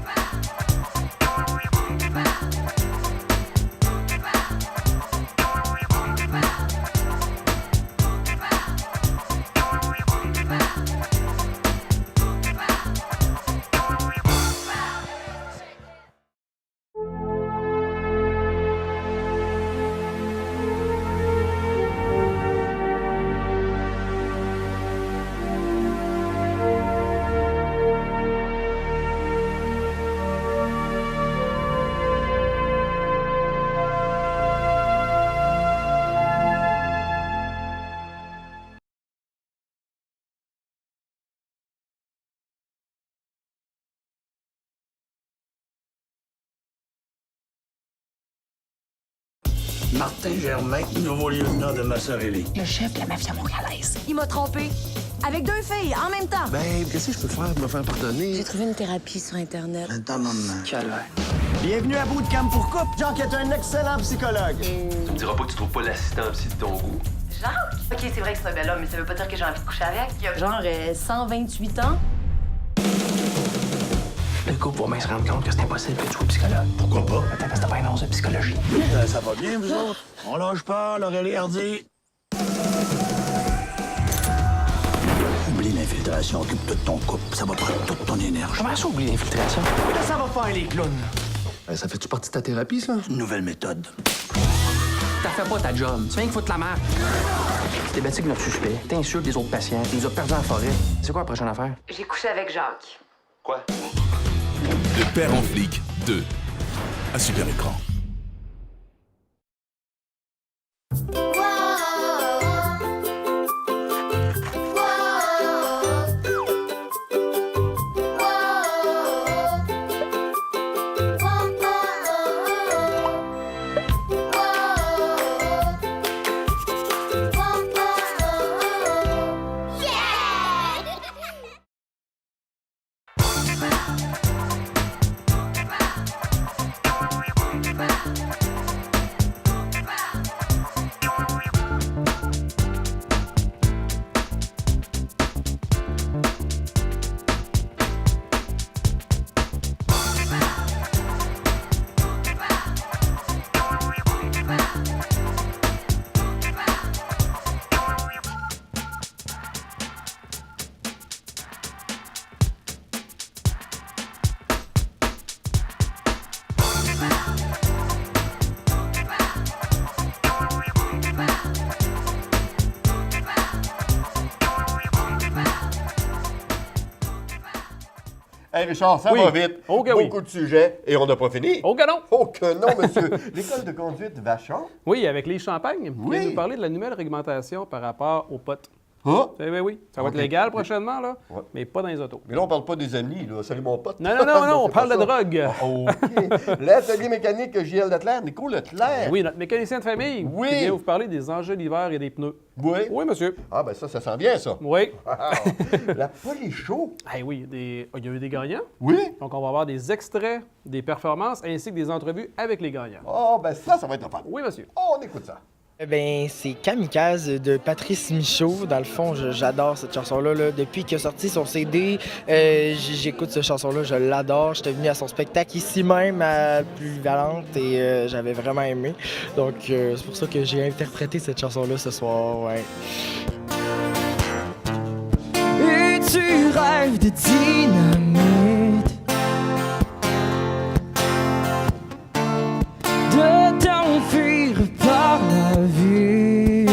Martin Germain, nouveau lieutenant de Massarelli. Le chef de la mafia montréalaise. Il m'a trompé. Avec 2 filles, en même temps. Ben, qu'est-ce que je peux faire pour me faire pardonner? J'ai trouvé une thérapie sur Internet. Attends, maman. Calvaire. Bienvenue à Bootcamp pour couple. Jacques est un excellent psychologue. Tu me diras pas que tu trouves pas l'assistant psy de ton goût. Jacques? OK, c'est vrai que c'est un bel homme, mais ça veut pas dire que j'ai envie de coucher avec. Il a genre 128 ans. Le couple va bien se rendre compte que c'est impossible que tu sois psychologue. Pourquoi pas? Peut-être parce que t'as pas une once de psychologie. Ça va bien, vous autres? On lâche pas, Laurel Hardy. Oublie l'infiltration, occupe-toi de ton couple. Ça va prendre toute ton énergie. Comment ça, oublie l'infiltration? Qu'est-ce que ça va faire, les clowns? Ça fait-tu partie de ta thérapie, ça? Une nouvelle méthode. T'as fait pas ta job. Tu viens qu'il faut te la merde. T'es battu avec notre suspect. T'insultes les autres patients. Tu nous as perdus en forêt. C'est quoi la prochaine affaire? J'ai couché avec Jacques. Quoi? Le Père en flic 2. À Super Écran. Hey Richard, ça Oui. va vite. Oh que oui. Beaucoup de sujets et on n'a pas fini. Oh que non! Oh que non, monsieur. L'école de conduite Vachon. Oui, avec les champagnes. Oui. Il vient nous parler de la nouvelle réglementation par rapport aux potes. Ah! Eh bien oui, ça va Ok. être légal prochainement, là, Ouais. mais pas dans les autos. Mais là, on parle pas des amis, là. Salut mon pote. Non, non, non, non, on C'est parle pas de ça. drogue. Ah, OK. L'atelier mécanique JL Leclerc, Nico Leclerc. Oui, notre mécanicien de famille. Oui. Qui vient vous parler des enjeux d'hiver et des pneus. Oui. Oui, monsieur. Ah, ben ça sent bien, ça. Oui. Ah, la Polychaux. Eh oui, il y a eu des gagnants. Oui. Donc, on va avoir des extraits des performances ainsi que des entrevues avec les gagnants. Oh, ben ça va être le fun. Oui, monsieur. Oh, on écoute ça. Ben, c'est Kamikaze de Patrice Michaud. Dans le fond, j'adore cette chanson-là. Là. Depuis qu'il a sorti son CD, j'écoute cette chanson-là, je l'adore. J'étais venu à son spectacle ici même à Polyvalente et j'avais vraiment aimé. Donc, c'est pour ça que j'ai interprété cette chanson-là ce soir. Ouais. Et tu rêves de dynamite, de t'enfuir par la vie.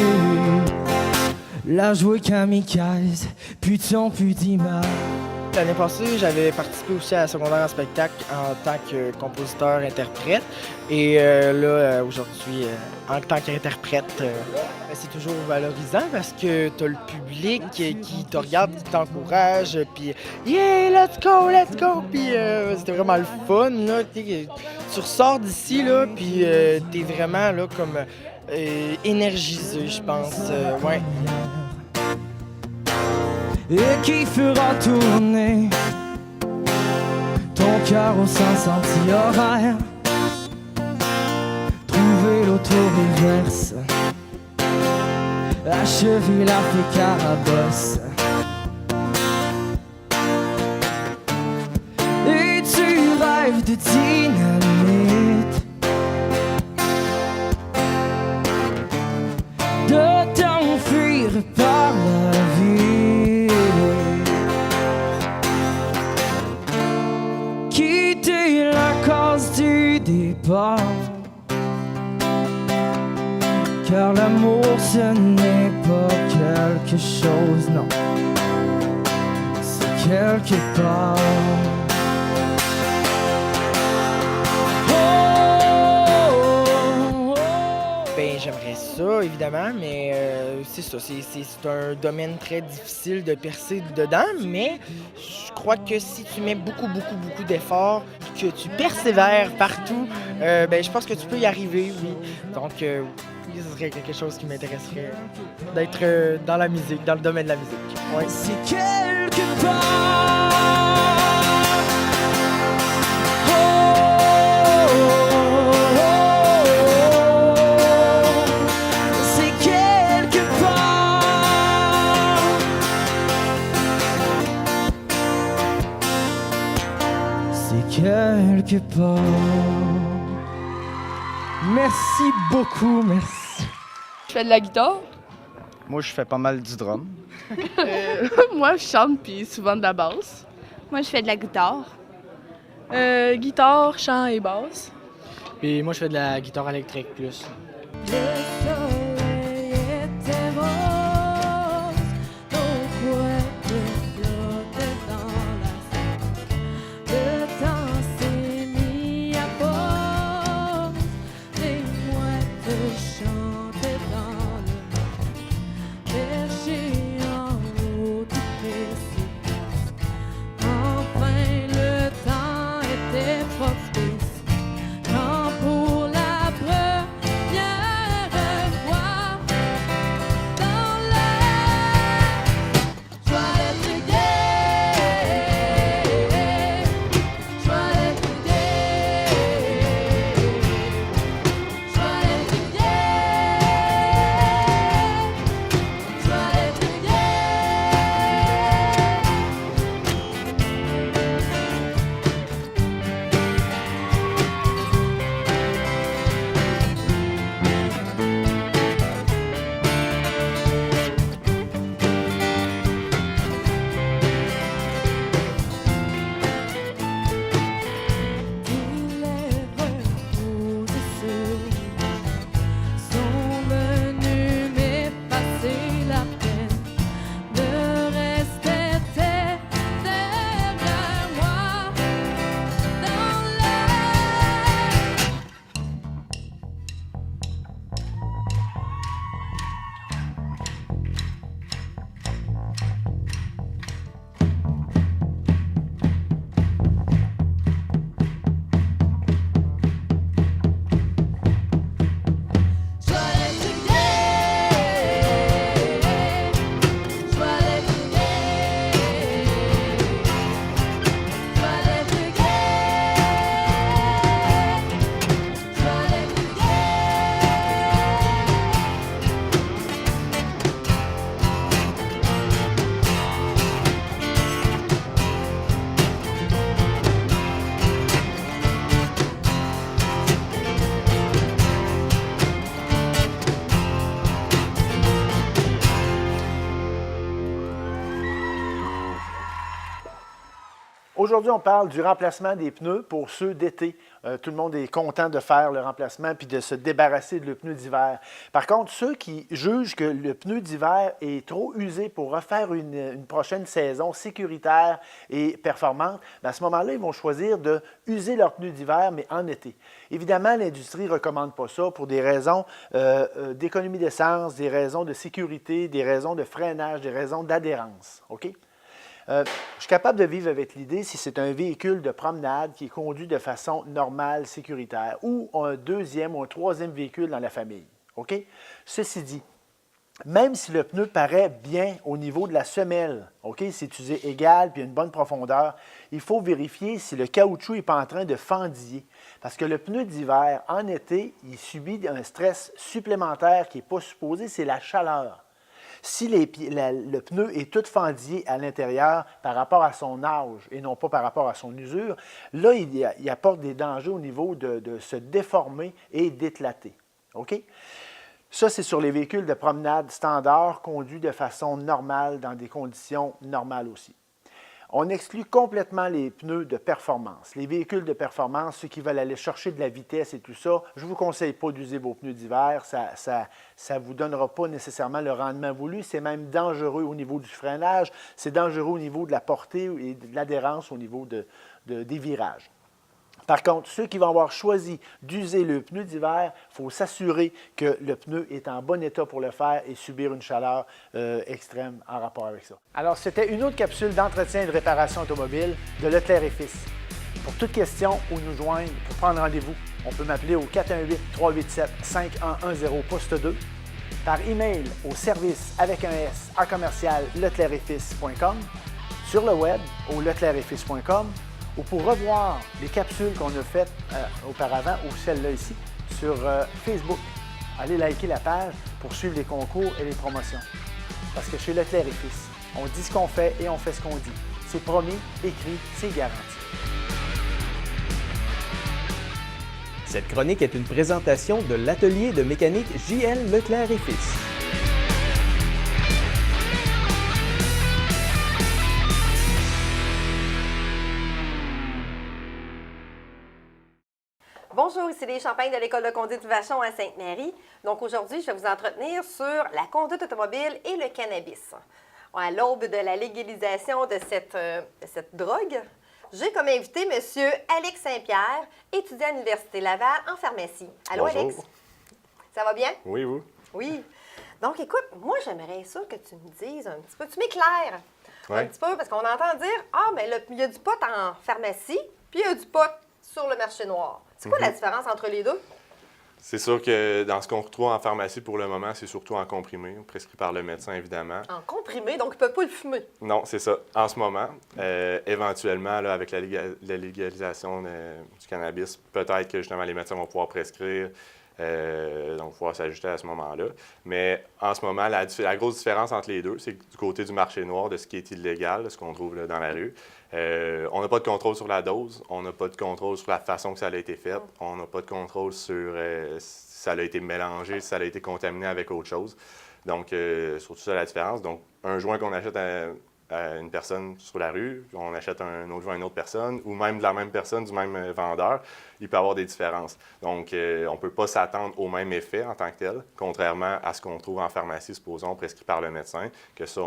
La jouer kamikaze, puis ton plus d'image. L'année passée, j'avais participé aussi à la secondaire en spectacle en tant que compositeur-interprète. Et là, aujourd'hui, en tant qu'interprète, c'est toujours valorisant parce que t'as le public qui te regarde, qui t'encourage, puis « Yeah, let's go, let's go! » Puis c'était vraiment le fun, là. Tu ressors d'ici, là, puis t'es vraiment, là, comme énergisé, je pense. Ouais. Et qui fera tourner ton cœur au sens anti-horaire. Trouver l'auto-reverse, achever la fée carabosse. Et tu rêves de dynamite, de t'enfuir par la vie. Quitter la case du départ, car l'amour ce n'est pas quelque chose, non, c'est quelque part. Ben, j'aimerais ça, évidemment, mais c'est ça. C'est un domaine très difficile de percer dedans, mais je crois que si tu mets beaucoup d'efforts, que tu persévères partout, ben, je pense que tu peux y arriver, oui. Donc, oui, ce serait quelque chose qui m'intéresserait d'être dans la musique, dans le domaine de la musique. Ouais. C'est quelque part. Quelque part. Merci beaucoup, merci. Je fais de la guitare. Moi, je fais pas mal du drum. Moi, je chante puis souvent de la basse. Moi, je fais de la guitare. Guitare, chant et basse. Puis moi, je fais de la guitare électrique plus. Aujourd'hui, on parle du remplacement des pneus pour ceux d'été. Tout le monde est content de faire le remplacement puis de se débarrasser de le pneu d'hiver. Par contre, ceux qui jugent que le pneu d'hiver est trop usé pour refaire une prochaine saison sécuritaire et performante, bien à ce moment-là, ils vont choisir de user leur pneu d'hiver, mais en été. Évidemment, l'industrie ne recommande pas ça pour des raisons d'économie d'essence, des raisons de sécurité, des raisons de freinage, des raisons d'adhérence. OK? Je suis capable de vivre avec l'idée si c'est un véhicule de promenade qui est conduit de façon normale, sécuritaire, ou un deuxième ou un troisième véhicule dans la famille. OK? Ceci dit, même si le pneu paraît bien au niveau de la semelle, OK, c'est usé égal puis une bonne profondeur, il faut vérifier si le caoutchouc n'est pas en train de fendiller. Parce que le pneu d'hiver, en été, il subit un stress supplémentaire qui n'est pas supposé, c'est la chaleur. Si le pneu est tout fendillé à l'intérieur par rapport à son âge et non pas par rapport à son usure, là, il apporte des dangers au niveau de se déformer et d'éclater. OK? Ça, c'est sur les véhicules de promenade standard conduits de façon normale dans des conditions normales aussi. On exclut complètement les pneus de performance. Les véhicules de performance, ceux qui veulent aller chercher de la vitesse et tout ça, je ne vous conseille pas d'user vos pneus d'hiver. Ça ne vous donnera pas nécessairement le rendement voulu. C'est même dangereux au niveau du freinage. C'est dangereux au niveau de la portée et de l'adhérence au niveau des virages. Par contre, ceux qui vont avoir choisi d'user le pneu d'hiver, il faut s'assurer que le pneu est en bon état pour le faire et subir une chaleur extrême en rapport avec ça. Alors, c'était une autre capsule d'entretien et de réparation automobile de Leclerc et Fils. Pour toute question ou nous joindre, pour prendre rendez-vous, on peut m'appeler au 418-387-5110 poste 2, par email au service avec un S à commercial leclercetfils.com, sur le web au leclercetfils.com, ou pour revoir les capsules qu'on a faites auparavant, ou celle-là ici, sur Facebook. Allez liker la page pour suivre les concours et les promotions. Parce que chez Leclerc et Fils, on dit ce qu'on fait et on fait ce qu'on dit. C'est promis, écrit, c'est garanti. Cette chronique est une présentation de l'atelier de mécanique JL Leclerc et Fils. Bonjour, ici les Champagnes de l'École de conduite Vachon à Sainte-Marie. Donc aujourd'hui, je vais vous entretenir sur la conduite automobile et le cannabis. À l'aube de la légalisation de cette drogue, j'ai comme invité M. Alex Saint-Pierre, étudiant à l'Université Laval en pharmacie. Allô, bonjour. Alex? Ça va bien? Oui, vous? Oui. Donc, écoute, moi, j'aimerais ça que tu me dises un petit peu, tu m'éclaires un petit peu, parce qu'on entend dire, mais il y a du pot en pharmacie, puis il y a du pot sur le marché noir. C'est quoi la différence entre les deux? C'est sûr que dans ce qu'on retrouve en pharmacie pour le moment, c'est surtout en comprimé, prescrit par le médecin, évidemment. En comprimé, donc il ne peut pas le fumer? Non, c'est ça. En ce moment, éventuellement, là, avec la légalisation du cannabis, peut-être que justement les médecins vont pouvoir prescrire, donc pouvoir s'ajuster à ce moment-là. Mais en ce moment, la grosse différence entre les deux, c'est que du côté du marché noir, de ce qui est illégal, ce qu'on trouve là, dans la rue, on n'a pas de contrôle sur la dose, on n'a pas de contrôle sur la façon que ça a été fait, on n'a pas de contrôle sur si ça a été mélangé, si ça a été contaminé avec autre chose. Donc, surtout ça la différence. Donc, un joint qu'on achète à une personne sur la rue, on achète un autre joint à une autre personne, ou même de la même personne, du même vendeur, il peut y avoir des différences. Donc, on ne peut pas s'attendre au même effet en tant que tel, contrairement à ce qu'on trouve en pharmacie, supposons, prescrit par le médecin, que ça,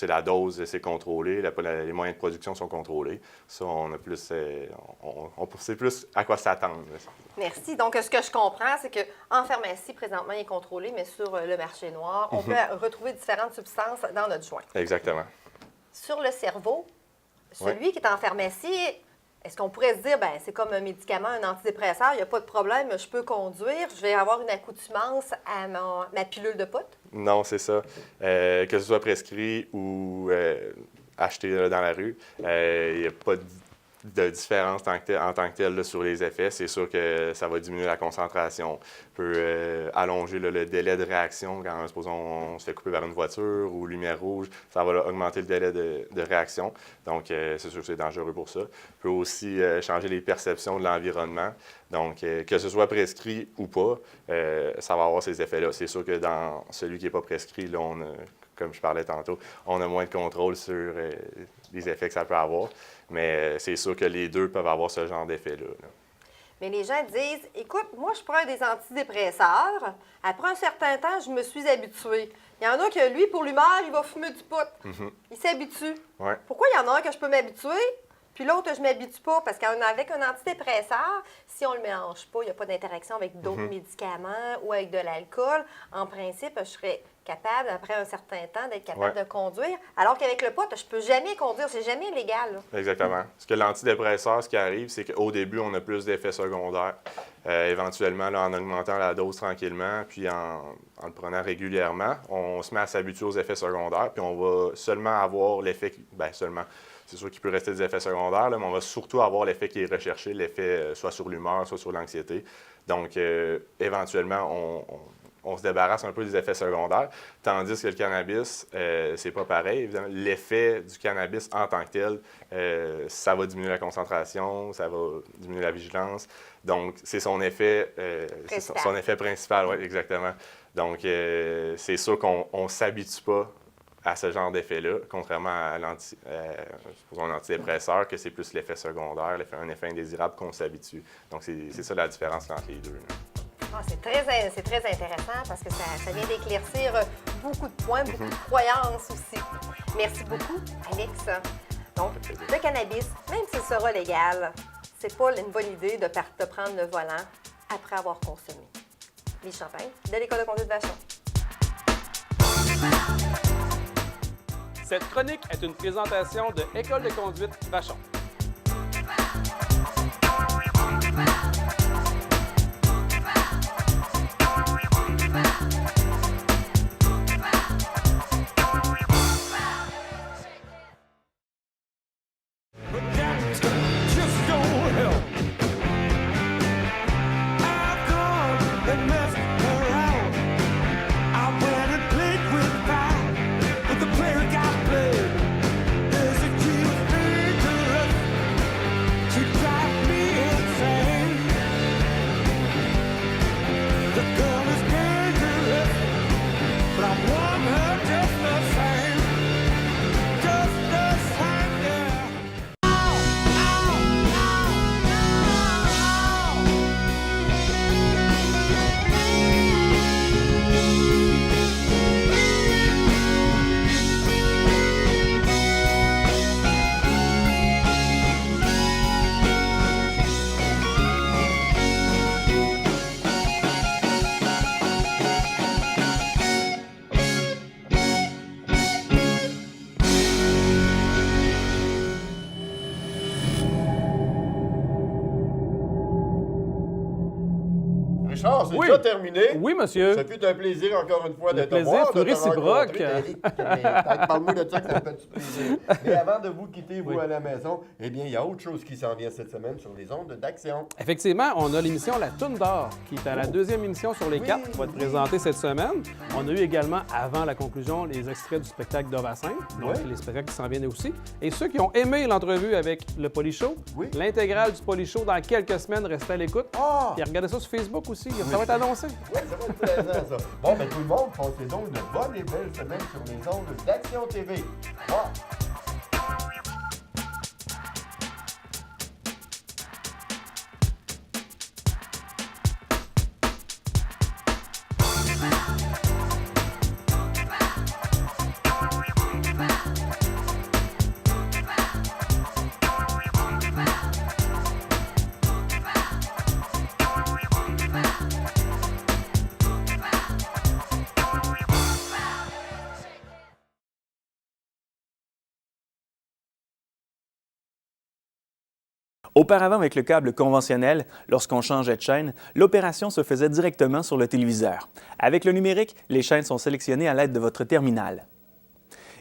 la dose, c'est contrôlé, les moyens de production sont contrôlés. Ça, on a plus, on sait plus à quoi s'attendre. Merci. Donc, ce que je comprends, c'est qu'en pharmacie, présentement, il est contrôlé, mais sur le marché noir, on peut retrouver différentes substances dans notre joint. Exactement. Sur le cerveau, celui qui est en pharmacie, est-ce qu'on pourrait se dire, c'est comme un médicament, un antidépresseur, il n'y a pas de problème, je peux conduire, je vais avoir une accoutumance à ma pilule de pot? Non, c'est ça. Que ce soit prescrit ou acheté dans la rue, il n'y a pas de différence en tant que telle là, sur les effets. C'est sûr que ça va diminuer la concentration, peut allonger le délai de réaction quand, supposons, on se fait couper par une voiture ou lumière rouge, ça va augmenter le délai de réaction. Donc, c'est sûr que c'est dangereux pour ça. Peut aussi changer les perceptions de l'environnement. Donc, que ce soit prescrit ou pas, ça va avoir ces effets-là. C'est sûr que dans celui qui n'est pas prescrit, là, comme je parlais tantôt, on a moins de contrôle sur les effets que ça peut avoir. Mais c'est sûr que les deux peuvent avoir ce genre d'effet-là. Mais les gens disent, écoute, moi, je prends des antidépresseurs. Après un certain temps, je me suis habituée. Il y en a que, lui, pour l'humeur, il va fumer du pot. Il s'habitue. Ouais. Pourquoi il y en a un que je peux m'habituer, puis l'autre, je ne m'habitue pas? Parce qu'avec un antidépresseur, si on ne le mélange pas, il n'y a pas d'interaction avec d'autres médicaments ou avec de l'alcool. En principe, je serais capable, après un certain temps, d'être capable de conduire. Alors qu'avec le pot, je ne peux jamais conduire. C'est jamais légal. Là. Exactement. Parce que l'antidépresseur, ce qui arrive, c'est qu'au début, on a plus d'effets secondaires. Éventuellement, là, en augmentant la dose tranquillement, puis en le prenant régulièrement, on se met à s'habituer aux effets secondaires, puis on va seulement avoir l'effet... seulement... C'est sûr qu'il peut rester des effets secondaires, là, mais on va surtout avoir l'effet qui est recherché, l'effet soit sur l'humeur, soit sur l'anxiété. Donc, éventuellement, on se débarrasse un peu des effets secondaires, tandis que le cannabis, c'est pas pareil. Évidemment, l'effet du cannabis en tant que tel, ça va diminuer la concentration, ça va diminuer la vigilance. Donc, c'est son effet, son effet principal, oui, exactement. Donc, c'est sûr qu'on ne s'habitue pas à ce genre d'effet-là, contrairement à un antidépresseur, que c'est plus l'effet secondaire, un effet indésirable qu'on s'habitue. Donc, c'est ça la différence entre les deux. C'est très intéressant parce que ça vient d'éclaircir beaucoup de points, beaucoup de croyances aussi. Merci beaucoup, Alex. Donc, le cannabis, même s'il sera légal, c'est pas une bonne idée de prendre le volant après avoir consommé. Lise Champagne, de l'École de conduite Vachon. Cette chronique est une présentation de École de conduite Vachon. Richard, c'est déjà terminé. Oui, monsieur. Ça fut un plaisir encore une fois de te plaisir voir. fut réciproque. Parle-moi de ça que ça me fait du plaisir. Mais avant de vous quitter, vous, à la maison, eh bien, il y a autre chose qui s'en vient cette semaine sur les ondes d'Action. Effectivement, on a l'émission La Toune d'or, qui est à la deuxième émission sur les 4, qui va être présentée cette semaine. On a eu également, avant la conclusion, les extraits du spectacle d'Ovacin, donc les spectacles qui s'en viennent aussi. Et ceux qui ont aimé l'entrevue avec le Polyshow, l'intégrale du Polyshow dans quelques semaines, restez à l'écoute. Puis regardez ça sur Facebook aussi, ça va être annoncé. Oui, ça va être plaisant, ça. Bon, ben tout le monde, passez donc une bonne et belle semaine sur les ondes d'Action TV. Au revoir. Auparavant, avec le câble conventionnel, lorsqu'on changeait de chaîne, l'opération se faisait directement sur le téléviseur. Avec le numérique, les chaînes sont sélectionnées à l'aide de votre terminal.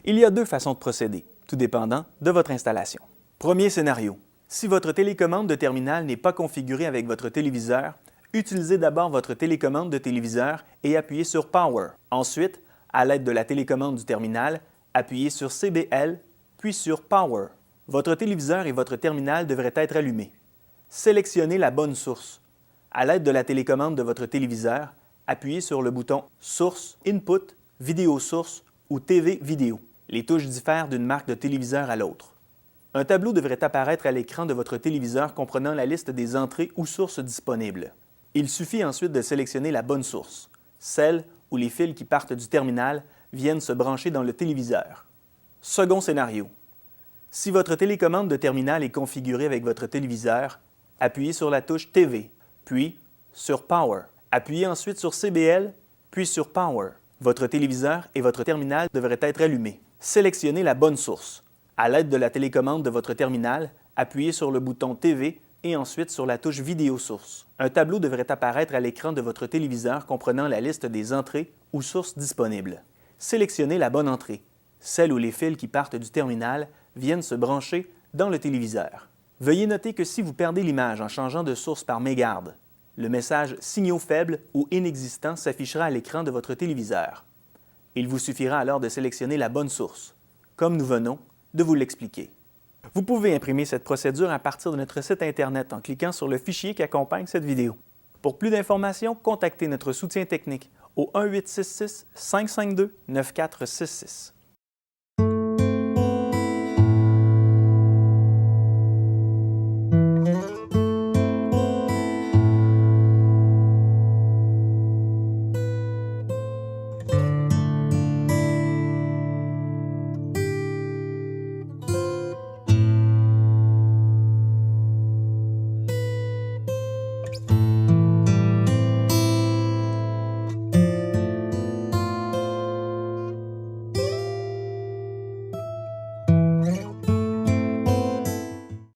Il y a deux façons de procéder, tout dépendant de votre installation. Premier scénario. Si votre télécommande de terminal n'est pas configurée avec votre téléviseur, utilisez d'abord votre télécommande de téléviseur et appuyez sur Power. Ensuite, à l'aide de la télécommande du terminal, appuyez sur CBL, puis sur Power. Votre téléviseur et votre terminal devraient être allumés. Sélectionnez la bonne source. À l'aide de la télécommande de votre téléviseur, appuyez sur le bouton Source, Input, Vidéo Source ou TV Vidéo. Les touches diffèrent d'une marque de téléviseur à l'autre. Un tableau devrait apparaître à l'écran de votre téléviseur comprenant la liste des entrées ou sources disponibles. Il suffit ensuite de sélectionner la bonne source, celle où les fils qui partent du terminal viennent se brancher dans le téléviseur. Second scénario. Si votre télécommande de terminal est configurée avec votre téléviseur, appuyez sur la touche TV, puis sur Power. Appuyez ensuite sur CBL, puis sur Power. Votre téléviseur et votre terminal devraient être allumés. Sélectionnez la bonne source. À l'aide de la télécommande de votre terminal, appuyez sur le bouton TV et ensuite sur la touche Vidéo Source. Un tableau devrait apparaître à l'écran de votre téléviseur comprenant la liste des entrées ou sources disponibles. Sélectionnez la bonne entrée, celle où les fils qui partent du terminal viennent se brancher dans le téléviseur. Veuillez noter que si vous perdez l'image en changeant de source par mégarde, le message « Signaux faibles » ou « Inexistant » s'affichera à l'écran de votre téléviseur. Il vous suffira alors de sélectionner la bonne source, comme nous venons de vous l'expliquer. Vous pouvez imprimer cette procédure à partir de notre site Internet en cliquant sur le fichier qui accompagne cette vidéo. Pour plus d'informations, contactez notre soutien technique au 1-866-552-9466.